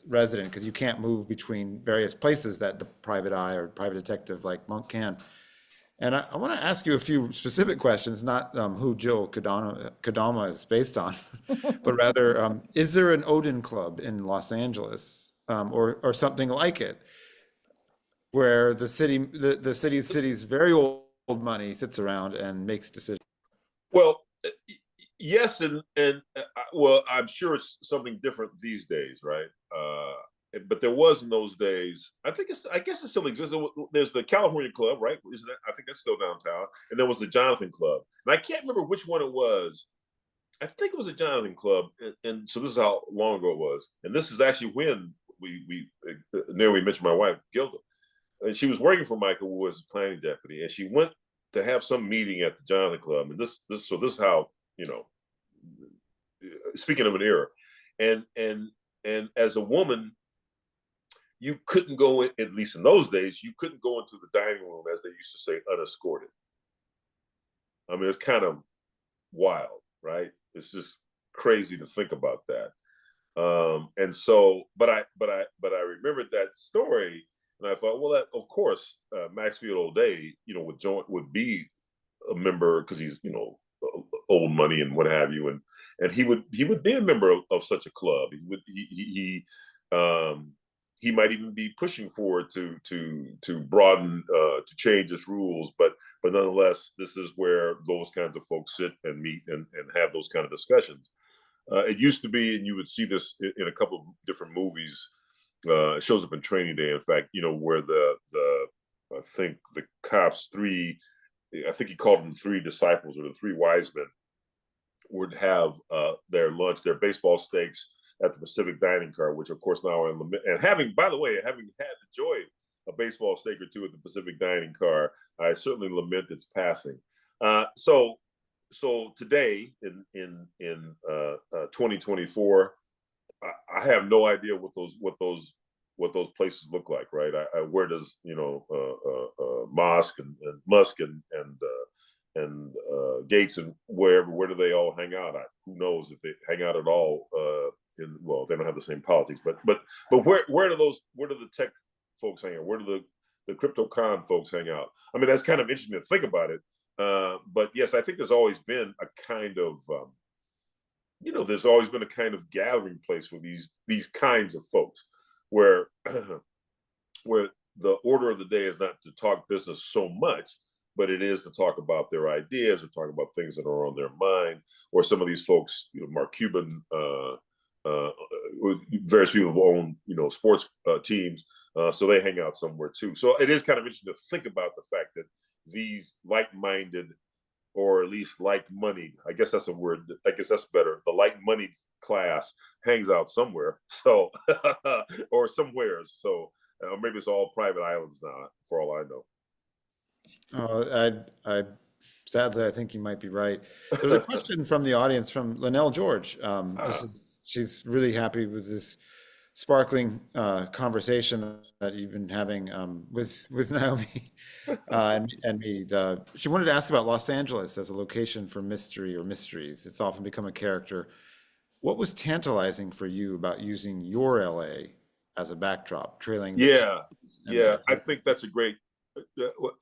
resident because you can't move between various places that the private eye or private detective like Monk can. And I want to ask you a few specific questions, not who Jill Kodama is based on, but rather, is there an Odin Club in Los Angeles, or something like it, where the city's very old money sits around and makes decisions? Well, yes, and well, I'm sure it's something different these days, right? But there was in those days. I guess it still exists. There's the California Club, right? Isn't that? I think that's still downtown. And there was the Jonathan Club, and I can't remember which one it was. I think it was a Jonathan Club, and so this is how long ago it was. And this is actually when we Naomi mentioned my wife Gilda, and she was working for Michael, who was planning deputy, and she went to have some meeting at the Jonathan Club, and this is how, speaking of an era, and as a woman, you couldn't go in, at least in those days, you couldn't go into the dining room, as they used to say, unescorted. I mean, it's kind of wild, right? It's just crazy to think about that. And so, but I remembered that story, and I thought, well, that, of course, Maxfield O'Day, would be a member because he's, old money and what have you, and he would be a member of such a club. He might even be pushing for it to broaden, to change its rules, but nonetheless, this is where those kinds of folks sit and meet and have those kind of discussions. It used to be, and you would see this in a couple of different movies. It shows up in Training Day, in fact, where I think the cops I think he called them three disciples or the three wise men, would have their lunch, their baseball steaks at the Pacific Dining Car, which of course now are in and having had the joy of a baseball steak or two at the Pacific Dining Car, I certainly lament its passing. So today in 2024, I have no idea what those places look like, right? Where does Musk and Musk and Gates and where do they all hang out at? Who knows if they hang out at all? Well, they don't have the same politics, but where do the tech folks hang out? Where do the CryptoCon folks hang out? I mean, that's kind of interesting to think about it. But yes, I think there's always been a kind of there's always been a kind of gathering place for these kinds of folks, where where the order of the day is not to talk business so much, but it is to talk about their ideas or talk about things that are on their mind. Or some of these folks, Mark Cuban, various people who own sports teams, so they hang out somewhere too. So it is kind of interesting to think about the fact that these like-minded, or at least like-moneyed, I guess that's a word, I guess that's better, the like-moneyed class hangs out somewhere, so or somewheres. So or maybe it's all private islands now, for all I know. I sadly, I think you might be right. There's a question from the audience from Linnell George. She's really happy with this sparkling conversation that you've been having with Naomi and me. She wanted to ask about Los Angeles as a location for mystery or mysteries. It's often become a character. What was tantalizing for you about using your LA as a backdrop, trailing? I think that's a great.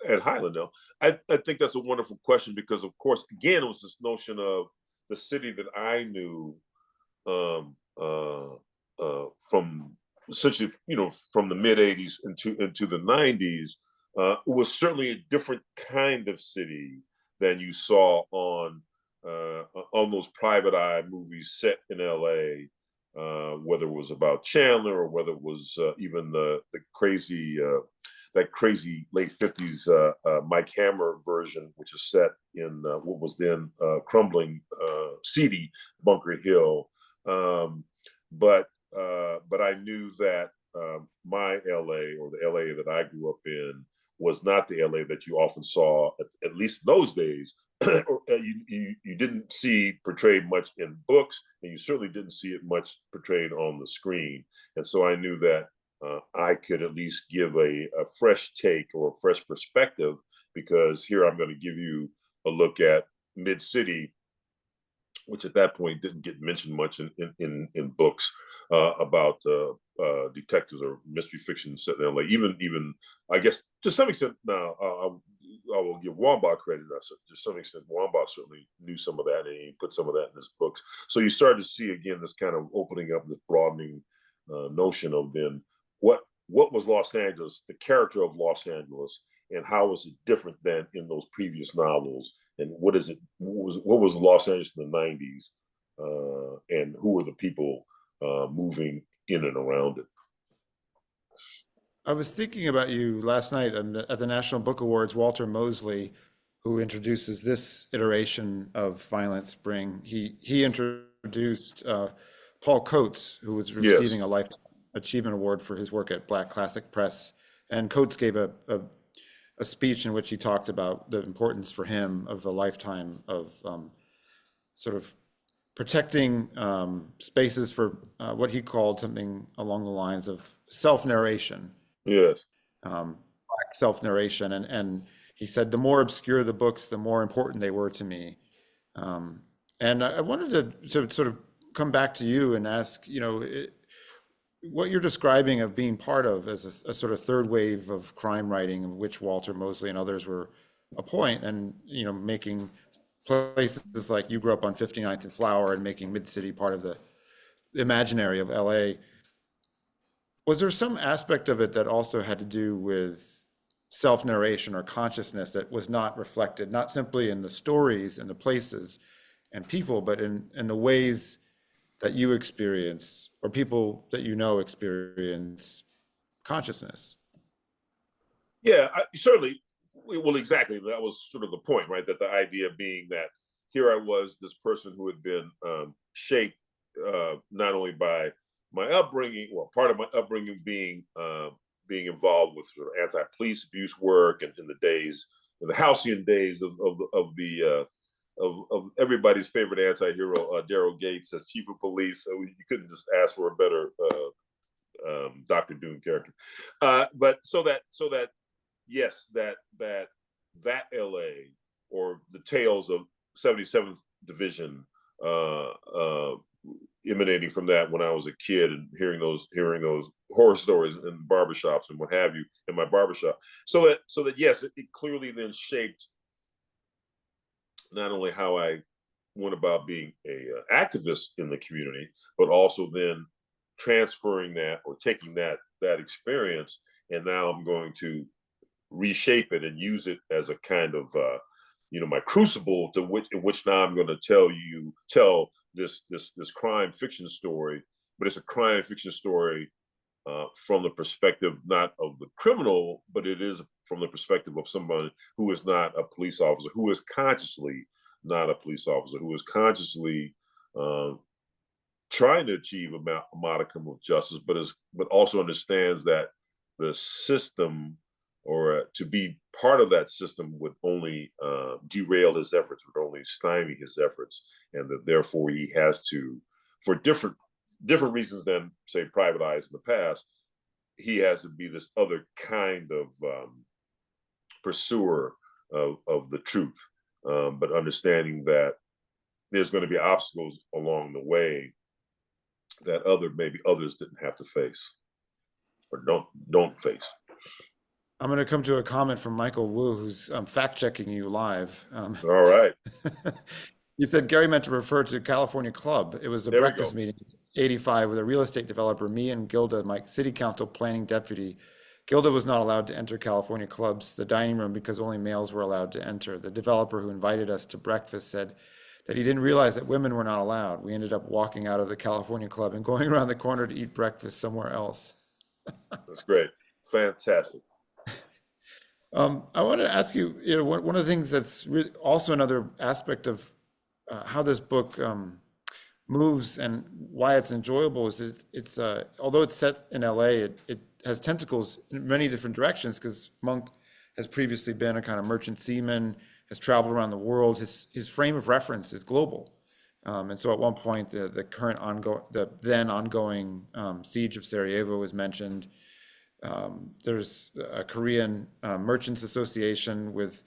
And hi, Linnell. I think that's a wonderful question because, of course, again, it was this notion of the city that I knew from essentially, from the mid '80s into the '90s. It was certainly a different kind of city than you saw on those private eye movies set in LA. Whether it was about Chandler or whether it was even the crazy. That crazy late '50s Mike Hammer version, which is set in what was then crumbling, seedy Bunker Hill. But I knew that my LA, or the LA that I grew up in, was not the LA that you often saw, at least in those days. You didn't see portrayed much in books, and you certainly didn't see it much portrayed on the screen. And so I knew that I could at least give a fresh take or a fresh perspective, because here I'm going to give you a look at Mid-City which at that point didn't get mentioned much in books about detectives or mystery fiction set in LA. Even I guess to some extent now, I will give Wambach credit. To some extent, Wambach certainly knew some of that, and he put some of that in his books. So you started to see again this kind of opening up, this broadening notion of then what was Los Angeles, the character of Los Angeles, and how was it different than in those previous novels, and what was Los Angeles in the 90s, and who were the people moving in and around it. I was thinking about you last night at the National Book Awards. Walter Mosley, who introduces this iteration of Violent Spring, he introduced Paul Coates, who was receiving a Life Achievement Award for his work at Black Classic Press. And Coates gave a speech in which he talked about the importance for him of a lifetime of sort of protecting spaces for what he called something along the lines of self-narration. Yes. Black self-narration. And he said, the more obscure the books, the more important they were to me. And I wanted to sort of come back to you and ask, what you're describing of being part of as a sort of third wave of crime writing, of which Walter Mosley and others were a point, and making places like you grew up on 59th and Flower and making Mid-City part of the imaginary of LA. Was there some aspect of it that also had to do with self-narration or consciousness that was not reflected, not simply in the stories and the places and people, but in the ways that you experience, or people that experience consciousness? Yeah, certainly. Well, exactly. That was sort of the point, right? That the idea being that here I was, this person who had been shaped not only by my upbringing, well, part of my upbringing being involved with sort of anti-police abuse work, and in the halcyon days of everybody's favorite anti-hero, Daryl Gates as chief of police. So you couldn't just ask for a better Dr. Doom character. But so that yes, that LA, or the tales of 77th Division, emanating from that when I was a kid, and hearing those horror stories in barbershops and what have you in my barbershop. So that yes, it clearly then shaped not only how I went about being a activist in the community, but also then transferring that, or taking that experience, and now I'm going to reshape it and use it as a kind of my crucible in which now I'm going to tell this crime fiction story, but it's a crime fiction story from the perspective not of the criminal, but it is from the perspective of someone who is not a police officer, who is consciously not a police officer, who is consciously trying to achieve a modicum of justice, but also understands that the system, or to be part of that system, would only derail his efforts, would only stymie his efforts, and that therefore he has to, for different reasons than, say, Private Eyes in the past, he has to be this other kind of pursuer of the truth, but understanding that there's going to be obstacles along the way that maybe others didn't have to face, or don't face. I'm going to come to a comment from Michael Wu, who's fact-checking you live. All right. He said, Gary meant to refer to California Club. It was a breakfast meeting, 85, with a real estate developer, me and Gilda, my city council planning deputy. Gilda was not allowed to enter California Club's, the dining room, because only males were allowed to enter. The developer who invited us to breakfast said that he didn't realize that women were not allowed. We ended up walking out of the California Club and going around the corner to eat breakfast somewhere else. That's great. Fantastic. I want to ask you, one of the things that's also another aspect of how this book moves and why it's enjoyable is it's although it's set in LA, it has tentacles in many different directions, because Monk has previously been a kind of merchant seaman, has traveled around the world. His frame of reference is global. And so at one point, the then ongoing siege of Sarajevo was mentioned. There's a Korean Merchants Association with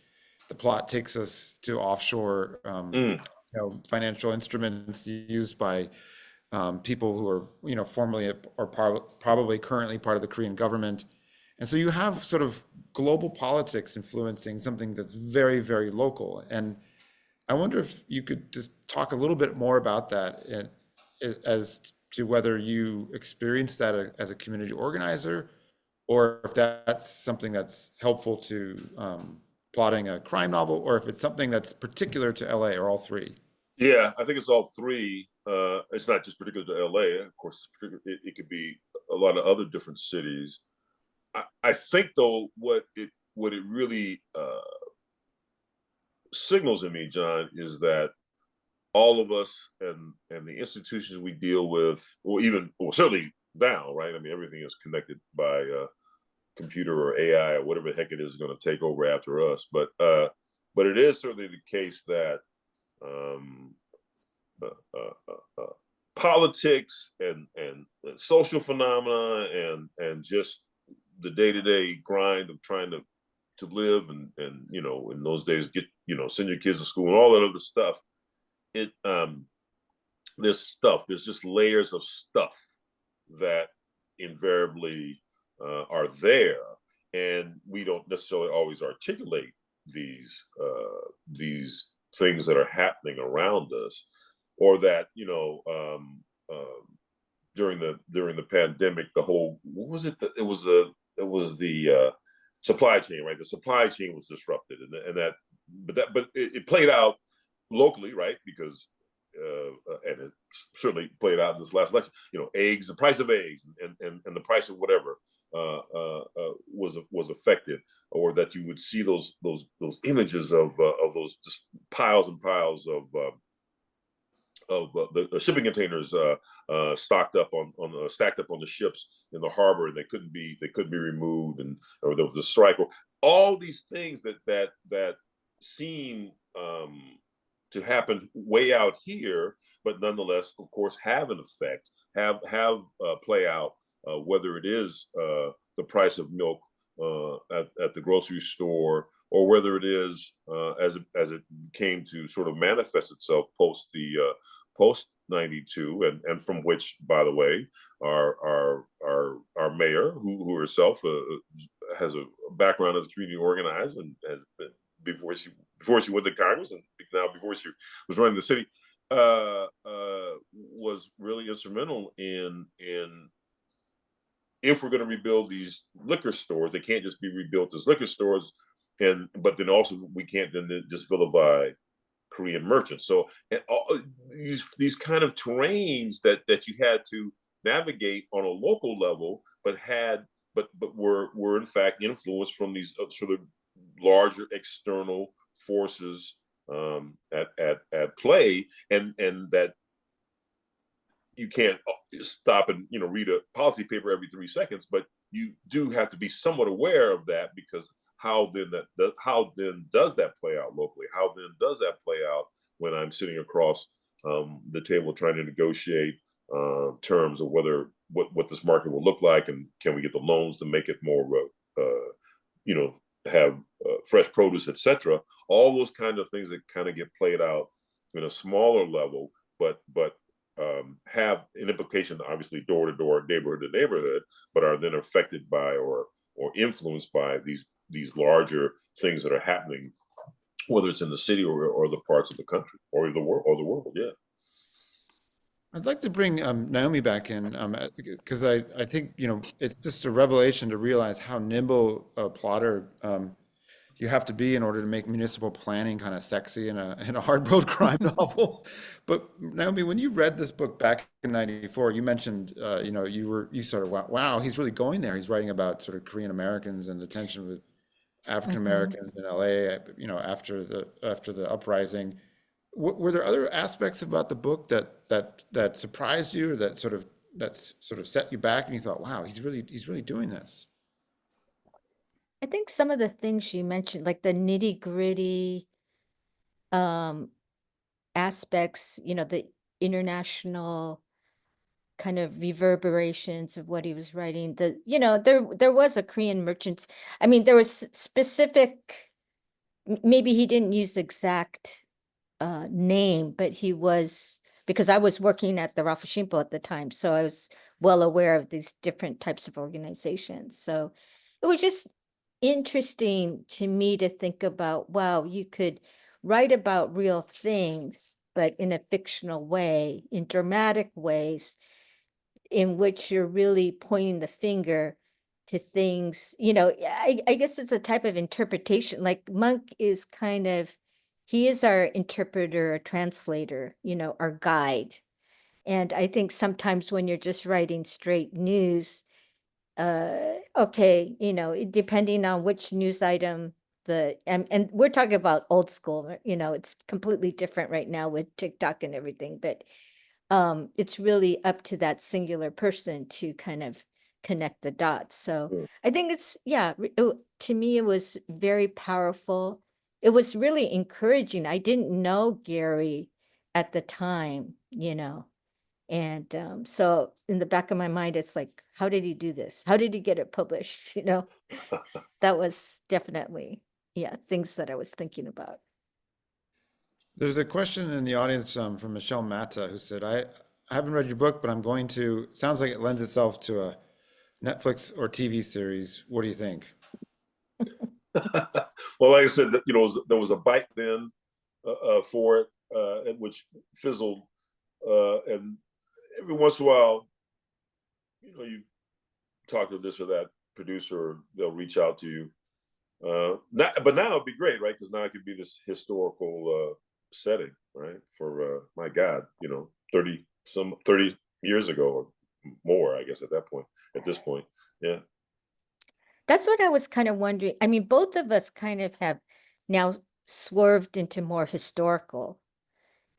the plot takes us to offshore financial instruments used by people who are, formerly or probably currently part of the Korean government. And so you have sort of global politics influencing something that's very, very local. And I wonder if you could just talk a little bit more about that, as to whether you experienced that as a community organizer, or if that's something that's helpful to plotting a crime novel, or if it's something that's particular to LA, or all three. Yeah, I think it's all three. It's not just particular to LA. Of course, it could be a lot of other different cities. I think though, what it really signals in me, John, is that all of us and the institutions we deal with, or certainly now, right? I mean, everything is connected by computer or AI or whatever the heck it is going to take over after us. But it is certainly the case that um, politics and social phenomena and just the day-to-day grind of trying to live and in those days send your kids to school and all that other stuff. There's just layers of stuff that invariably are there, and we don't necessarily always articulate these things that are happening around us, or that during the pandemic, the whole, what was it? It was the supply chain, right? The supply chain was disrupted, but it played out locally, right? Because and it certainly played out in this last election. Eggs, the price of eggs, and the price of whatever was affected, or that you would see those images of those just piles and piles of the shipping containers stacked up on the ships in the harbor, and they couldn't be removed, or there was a strike, or all these things that seem to happen way out here, but nonetheless, of course, have an effect, have play out, whether it is the price of milk at the grocery store, or whether it is as it came to sort of manifest itself post 92, and from which, by the way, our mayor, who herself has a background as a community organizer, and has been before she went to Congress, and now before she was running the city, was really instrumental in if we're going to rebuild these liquor stores, they can't just be rebuilt as liquor stores, but then also we can't then just vilify Korean merchants. So all these kind of terrains that you had to navigate on a local level, but were in fact influenced from these sort of larger external forces at play, and that you can't stop and read a policy paper every 3 seconds, but you do have to be somewhat aware of that, because how then does that play out locally? How then does that play out when I'm sitting across the table trying to negotiate terms of what this market will look like, and can we get the loans to make it more have fresh produce, etc. All those kind of things that kind of get played out in a smaller level, but have an implication, obviously, door to door, neighborhood to neighborhood, but are then affected by or influenced by these larger things that are happening, whether it's in the city or the parts of the country or the world. Yeah. I'd like to bring Naomi back in, because I think it's just a revelation to realize how nimble a plotter you have to be in order to make municipal planning kind of sexy in a hard-boiled crime novel. But Naomi, when you read this book back in '94, you mentioned you sort of wow, he's really going there. He's writing about sort of Korean Americans and the tension with African Americans in LA, after the uprising. Were there other aspects about the book that surprised you, or that sort of set you back, and you thought, wow, he's really doing this? I think some of the things you mentioned, like the nitty-gritty aspects, the international kind of reverberations of what he was writing. There was a Korean merchants. I mean, there was specific, maybe he didn't use exact name, but he was, because I was working at the Rafushimpo at the time, so I was well aware of these different types of organizations. So it was just interesting to me to think about, wow, you could write about real things, but in a fictional way, in dramatic ways, in which you're really pointing the finger to things, I guess it's a type of interpretation. Like Monk is kind of, he is our interpreter, a translator, our guide. And I think sometimes when you're just writing straight news, okay, depending on which news item and we're talking about old school, it's completely different right now with TikTok and everything, but it's really up to that singular person to kind of connect the dots. So I think it's, to me, it was very powerful. It was really encouraging. I didn't know Gary at the time, and so in the back of my mind, it's like, how did he do this? How did he get it published? That was definitely, things that I was thinking about. There's a question in the audience from Michelle Mata who said, I haven't read your book, but I'm going to. Sounds like it lends itself to a Netflix or TV series. What do you think? Well, like I said, there was a bite then for it, which fizzled, and every once in a while, you talk to this or that producer, they'll reach out to you. But now it'd be great, right? Because now it could be this historical setting, right? For my God, 30 years ago or more, I guess at this point, yeah. That's what I was kind of wondering. I mean, both of us kind of have now swerved into more historical,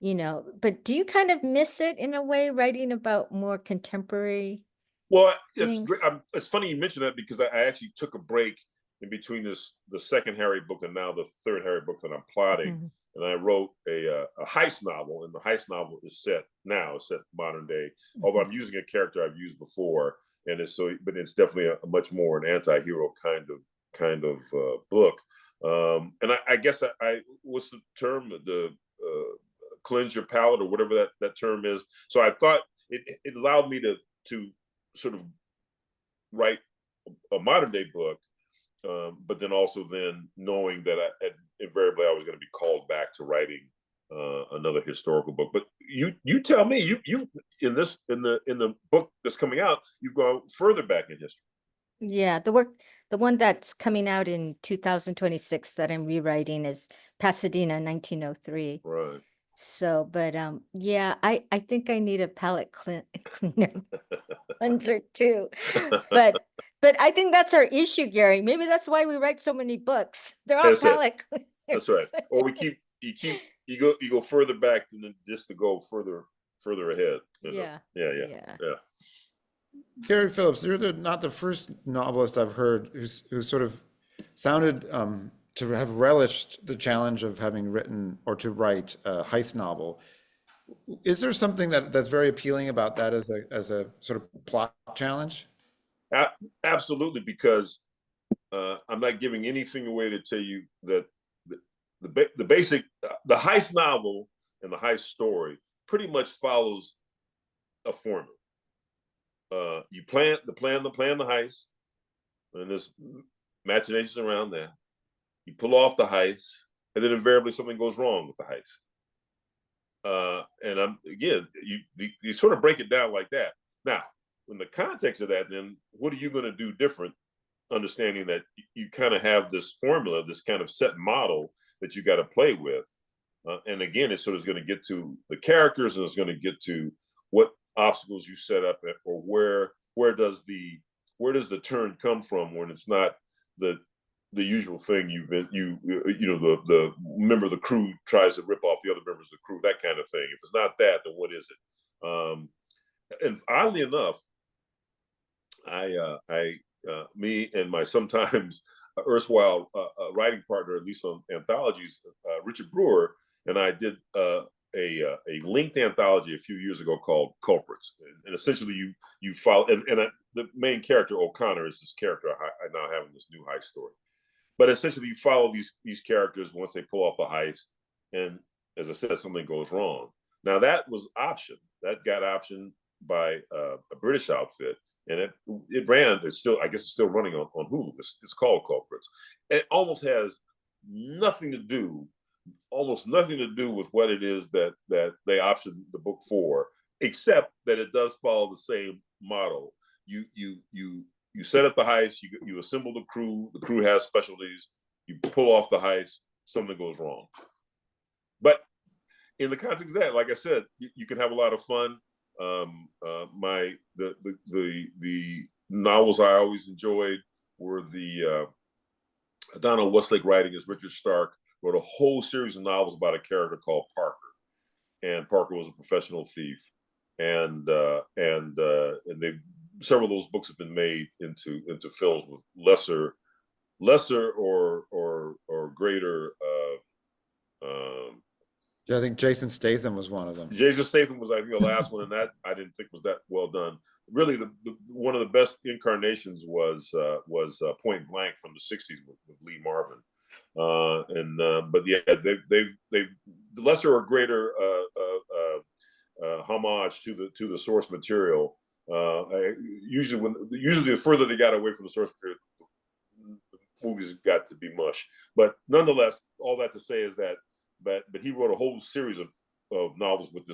but do you kind of miss it in a way, writing about more contemporary Well, things? it's funny you mentioned that because I actually took a break in between the second Harry book and now the third Harry book that I'm plotting. And I wrote a heist novel, and the heist novel is set modern day. Although I'm using a character I've used before, and but it's definitely a much more an anti-hero kind of book. And I guess I what's the term, the cleanse your palate or whatever that term is. So I thought it allowed me to sort of write a modern day book, but then also knowing that invariably I was going to be called back to writing another historical book. But you tell me, you in the book that's coming out, you've gone further back in history. Yeah, the one that's coming out in 2026 that I'm rewriting is Pasadena, 1903. Right. So, but yeah, I think I need a palate cleaner cleanser too. But I think that's our issue, Gary. Maybe that's why we write so many books. They're all That's it. palate That's right. cleaners. Or you go further back than just to go further ahead. Yeah. Yeah. Gary Phillips, you're not the first novelist I've heard who sort of sounded to have relished the challenge of having written or to write a heist novel. Is there something that's very appealing about that as a sort of plot challenge? Absolutely, because I'm not giving anything away to tell you that the basic the heist novel and the heist story pretty much follows a formula. You plan the heist, and there's machinations around that. You pull off the heist, and then invariably something goes wrong with the heist. And you sort of break it down like that. Now, in the context of that, then what are you going to do different? Understanding that you kind of have this formula, this kind of set model that you got to play with. And again, it's sort of going to get to the characters, and it's going to get to what obstacles you set up, or where does the turn come from when it's not the usual thing the member of the crew tries to rip off the other members of the crew, that kind of thing. If it's not that, then what is it? And oddly enough, me and my sometimes erstwhile writing partner, at least on anthologies, Richard Brewer, and I did a linked anthology a few years ago called Culprits, and essentially you follow, and the main character O'Connor is this character I now have in this new heist story. But essentially, you follow these characters once they pull off the heist, and as I said, something goes wrong. Now that was optioned. That got optioned by a British outfit, and it ran. It's still, I guess, it's still running on Hulu. It's called Culprits. It almost has nothing to do, almost nothing to do with what it is that they optioned the book for, except that it does follow the same model. You set up the heist. You assemble the crew. The crew has specialties. You pull off the heist. Something goes wrong. But in the context of that, like I said, you can have a lot of fun. The novels I always enjoyed were the Donald Westlake writing as Richard Stark wrote a whole series of novels about a character called Parker, and Parker was a professional thief, and several of those books have been made into films with lesser or greater. Yeah, I think Jason Statham was one of them. Jason Statham was, I think, the last one, and that I didn't think was that well done. Really, the one of the best incarnations was Point Blank from the '60s with Lee Marvin. But yeah, they've lesser or greater homage to the source material. Usually the further they got away from the source material, the movies got to be mush. But nonetheless, all that to say is that, but he wrote a whole series of novels with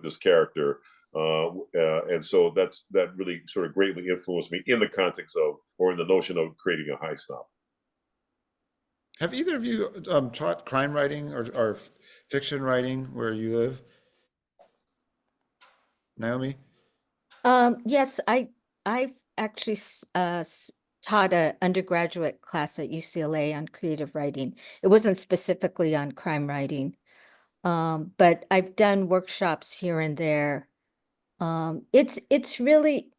this character, and so that really sort of greatly influenced me in the context of, or in the notion of, creating a heist novel. Have either of you taught crime writing or fiction writing where you live? Naomi? Yes, I've actually taught an undergraduate class at UCLA on creative writing. It wasn't specifically on crime writing, but I've done workshops here and there. It's really,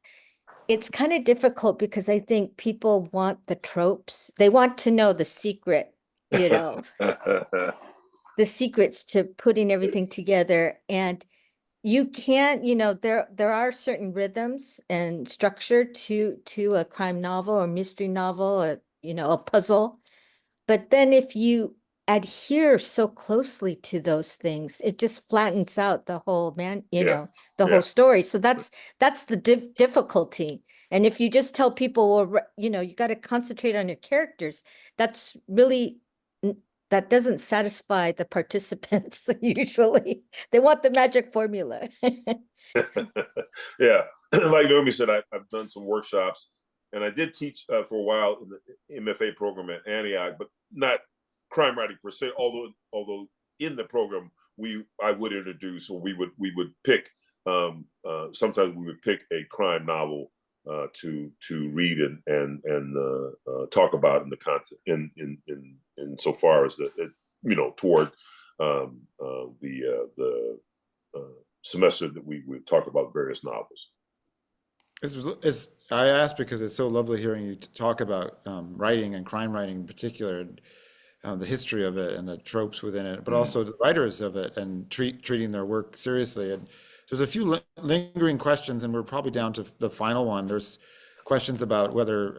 it's kind of difficult because I think people want the tropes. They want to know the secret, the secrets to putting everything together. And you can't, there are certain rhythms and structure to a crime novel or mystery novel, a puzzle. But then if you adhere so closely to those things, it just flattens out the whole whole story. So that's the difficulty. And if you just tell people, well, you got to concentrate on your characters, that's really, that doesn't satisfy the participants usually. They want the magic formula. Yeah, like Naomi said, I've done some workshops, and I did teach for a while in the MFA program at Antioch, but not crime writing per se. Although in the program I would introduce, or we would pick. Sometimes we would pick a crime novel to read and talk about in the content in so far as toward the semester that we would talk about various novels. I asked because it's so lovely hearing you talk about writing and crime writing in particular, the history of it and the tropes within it, but also the writers of it and treating their work seriously. And there's a few lingering questions, and we're probably down to the final one. There's questions about whether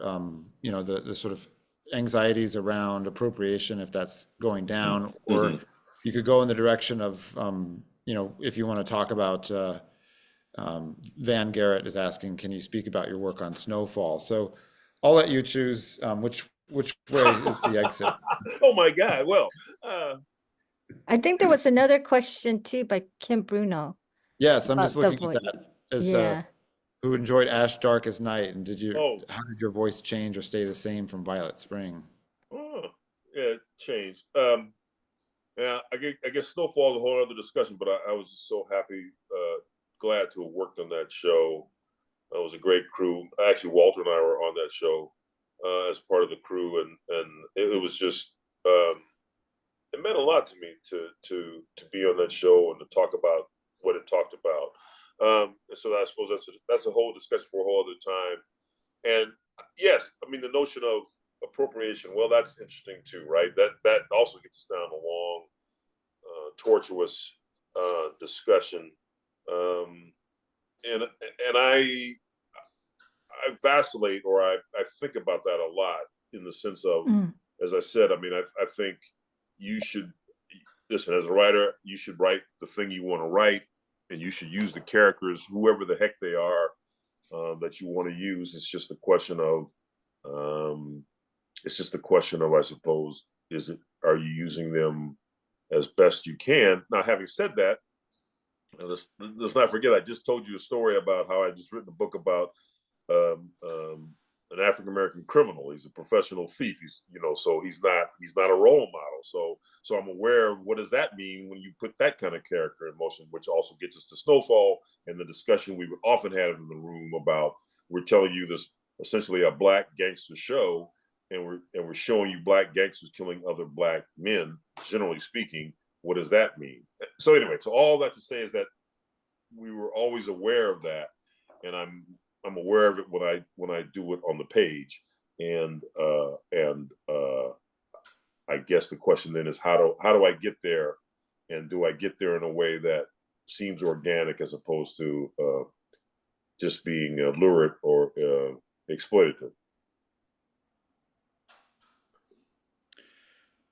the sort of anxieties around appropriation, if that's going down, or you could go in the direction of if you want to talk about Van Garrett is asking, can you speak about your work on Snowfall? So I'll let you choose which way is the exit. Oh my God! Well, I think there was another question too by Kim Bruno. Yes, I'm just looking at that as who enjoyed Ash Dark as Night, and how did your voice change or stay the same from Violet Spring? Oh, yeah, it changed. Yeah, I guess Snowfall is a whole other discussion, but I was just so happy, glad to have worked on that show. It was a great crew. Actually, Walter and I were on that show as part of the crew, and it was just it meant a lot to me to be on that show and to talk about what it talked about. So I suppose that's a whole discussion for a whole other time. And yes, I mean, the notion of appropriation, well, that's interesting too, right? That also gets us down a long, tortuous discussion. And I vacillate, or I think about that a lot, in the sense of, as I said, I mean, I think listen, as a writer, you should write the thing you want to write, and you should use the characters, whoever the heck they are, that you want to use. It's just a question of, I suppose, are you using them as best you can? Now, having said that, let's not forget, I just told you a story about how I just written a book about an African American criminal. He's a professional thief. So he's not a role model. So I'm aware of what does that mean when you put that kind of character in motion, which also gets us to Snowfall and the discussion we would often have in the room about, we're telling you this essentially a Black gangster show, and we're showing you Black gangsters killing other Black men. Generally speaking, what does that mean? So anyway, so all that to say is that we were always aware of that, and I'm aware of it when I do it on the page, and I guess the question then is how do I get there, and do I get there in a way that seems organic as opposed to just being lurid or exploitative.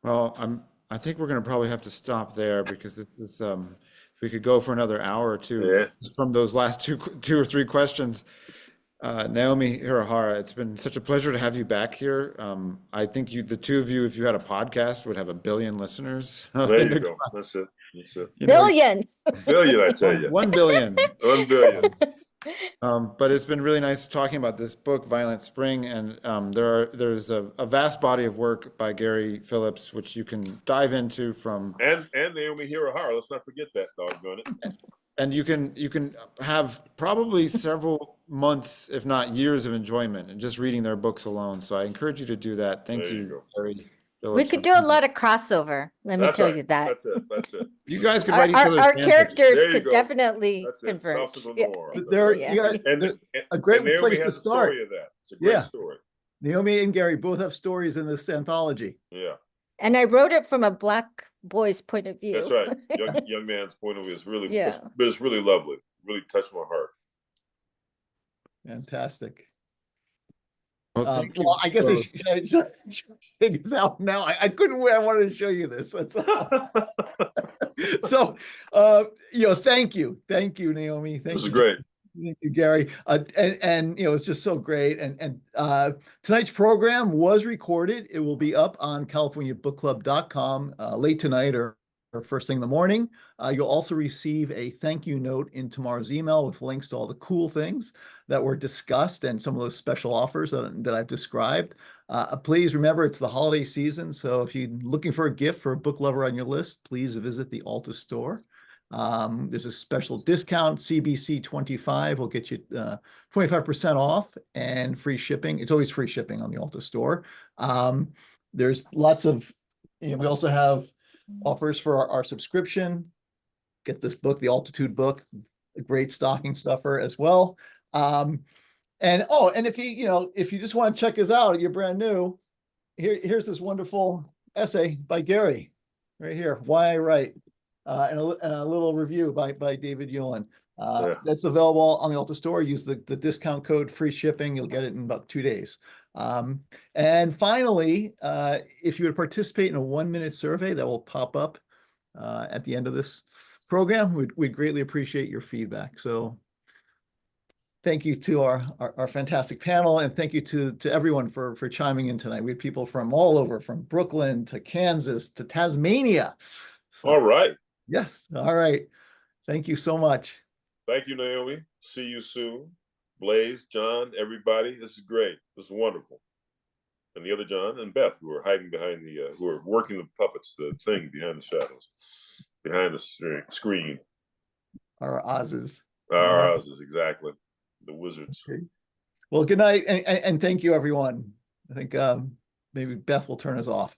Well, I think we're going to probably have to stop there because this is we could go for another hour or two from those last two or three questions. Naomi HIrahara, it's been such a pleasure to have you back here. I think the two of you, if you had a podcast, would have 1 billion listeners. There you go. That's it. Billion. Billion, I tell you. 1 billion. 1 billion. But it's been really nice talking about this book, Violent Spring, and there's a vast body of work by Gary Phillips, which you can dive into from. And Naomi HIrahara, let's not forget that, doggone it. And you can have probably several months, if not years, of enjoyment in just reading their books alone. So I encourage you to do that. Thank you, Gary Phillips. We could do a lot of crossover. Let me tell you that. That's it. You guys could write each other's our fanfics. characters There you could go. definitely That's it. converge. South of the Yeah. Nore. They're a great Naomi place to has a start. story of that. It's a great story. Naomi and Gary both have stories in this anthology. Yeah. And I wrote it from a Black boy's point of view. That's right. Young man's point of view is really, Yeah. it's really lovely. Really touched my heart. Fantastic. Well, thank you Well, I guess I both. should take this out now. I couldn't wait. I wanted to show you this. That's so. Thank you, Naomi. This is great. Thank you, Gary. And it's just so great. And tonight's program was recorded. It will be up on CaliforniaBookClub.com late tonight or first thing in the morning. You'll also receive a thank you note in tomorrow's email with links to all the cool things that were discussed and some of those special offers that I've described. Please remember, it's the holiday season. So if you're looking for a gift for a book lover on your list, please visit the Alta store. There's a special discount, CBC 25 will get you 25% off and free shipping. It's always free shipping on the Alta store. There's lots of, we also have offers for our subscription. Get this book, the Altitude book, a great stocking stuffer as well. And if you just want to check us out, you're brand new. Here's this wonderful essay by Gary right here, Why I Write. And a little review by David Hewlin. That's available on the Alta store. Use the discount code free shipping. You'll get it in about 2 days. And finally, if you would participate in a 1-minute survey that will pop up at the end of this program, we'd greatly appreciate your feedback. So thank you to our fantastic panel, and thank you to everyone for chiming in tonight. We had people from all over, from Brooklyn to Kansas to Tasmania. So, All right. yes. All right. Thank you so much. Thank you, Naomi. See you soon. Blaze, John, everybody. This is great. This is wonderful. And the other John and Beth, who are hiding behind who are working the puppets, the thing behind the shadows, behind the screen. Our Oz's. Our houses, exactly. The wizards. Okay. Well, good night, and thank you, everyone. I think maybe Beth will turn us off.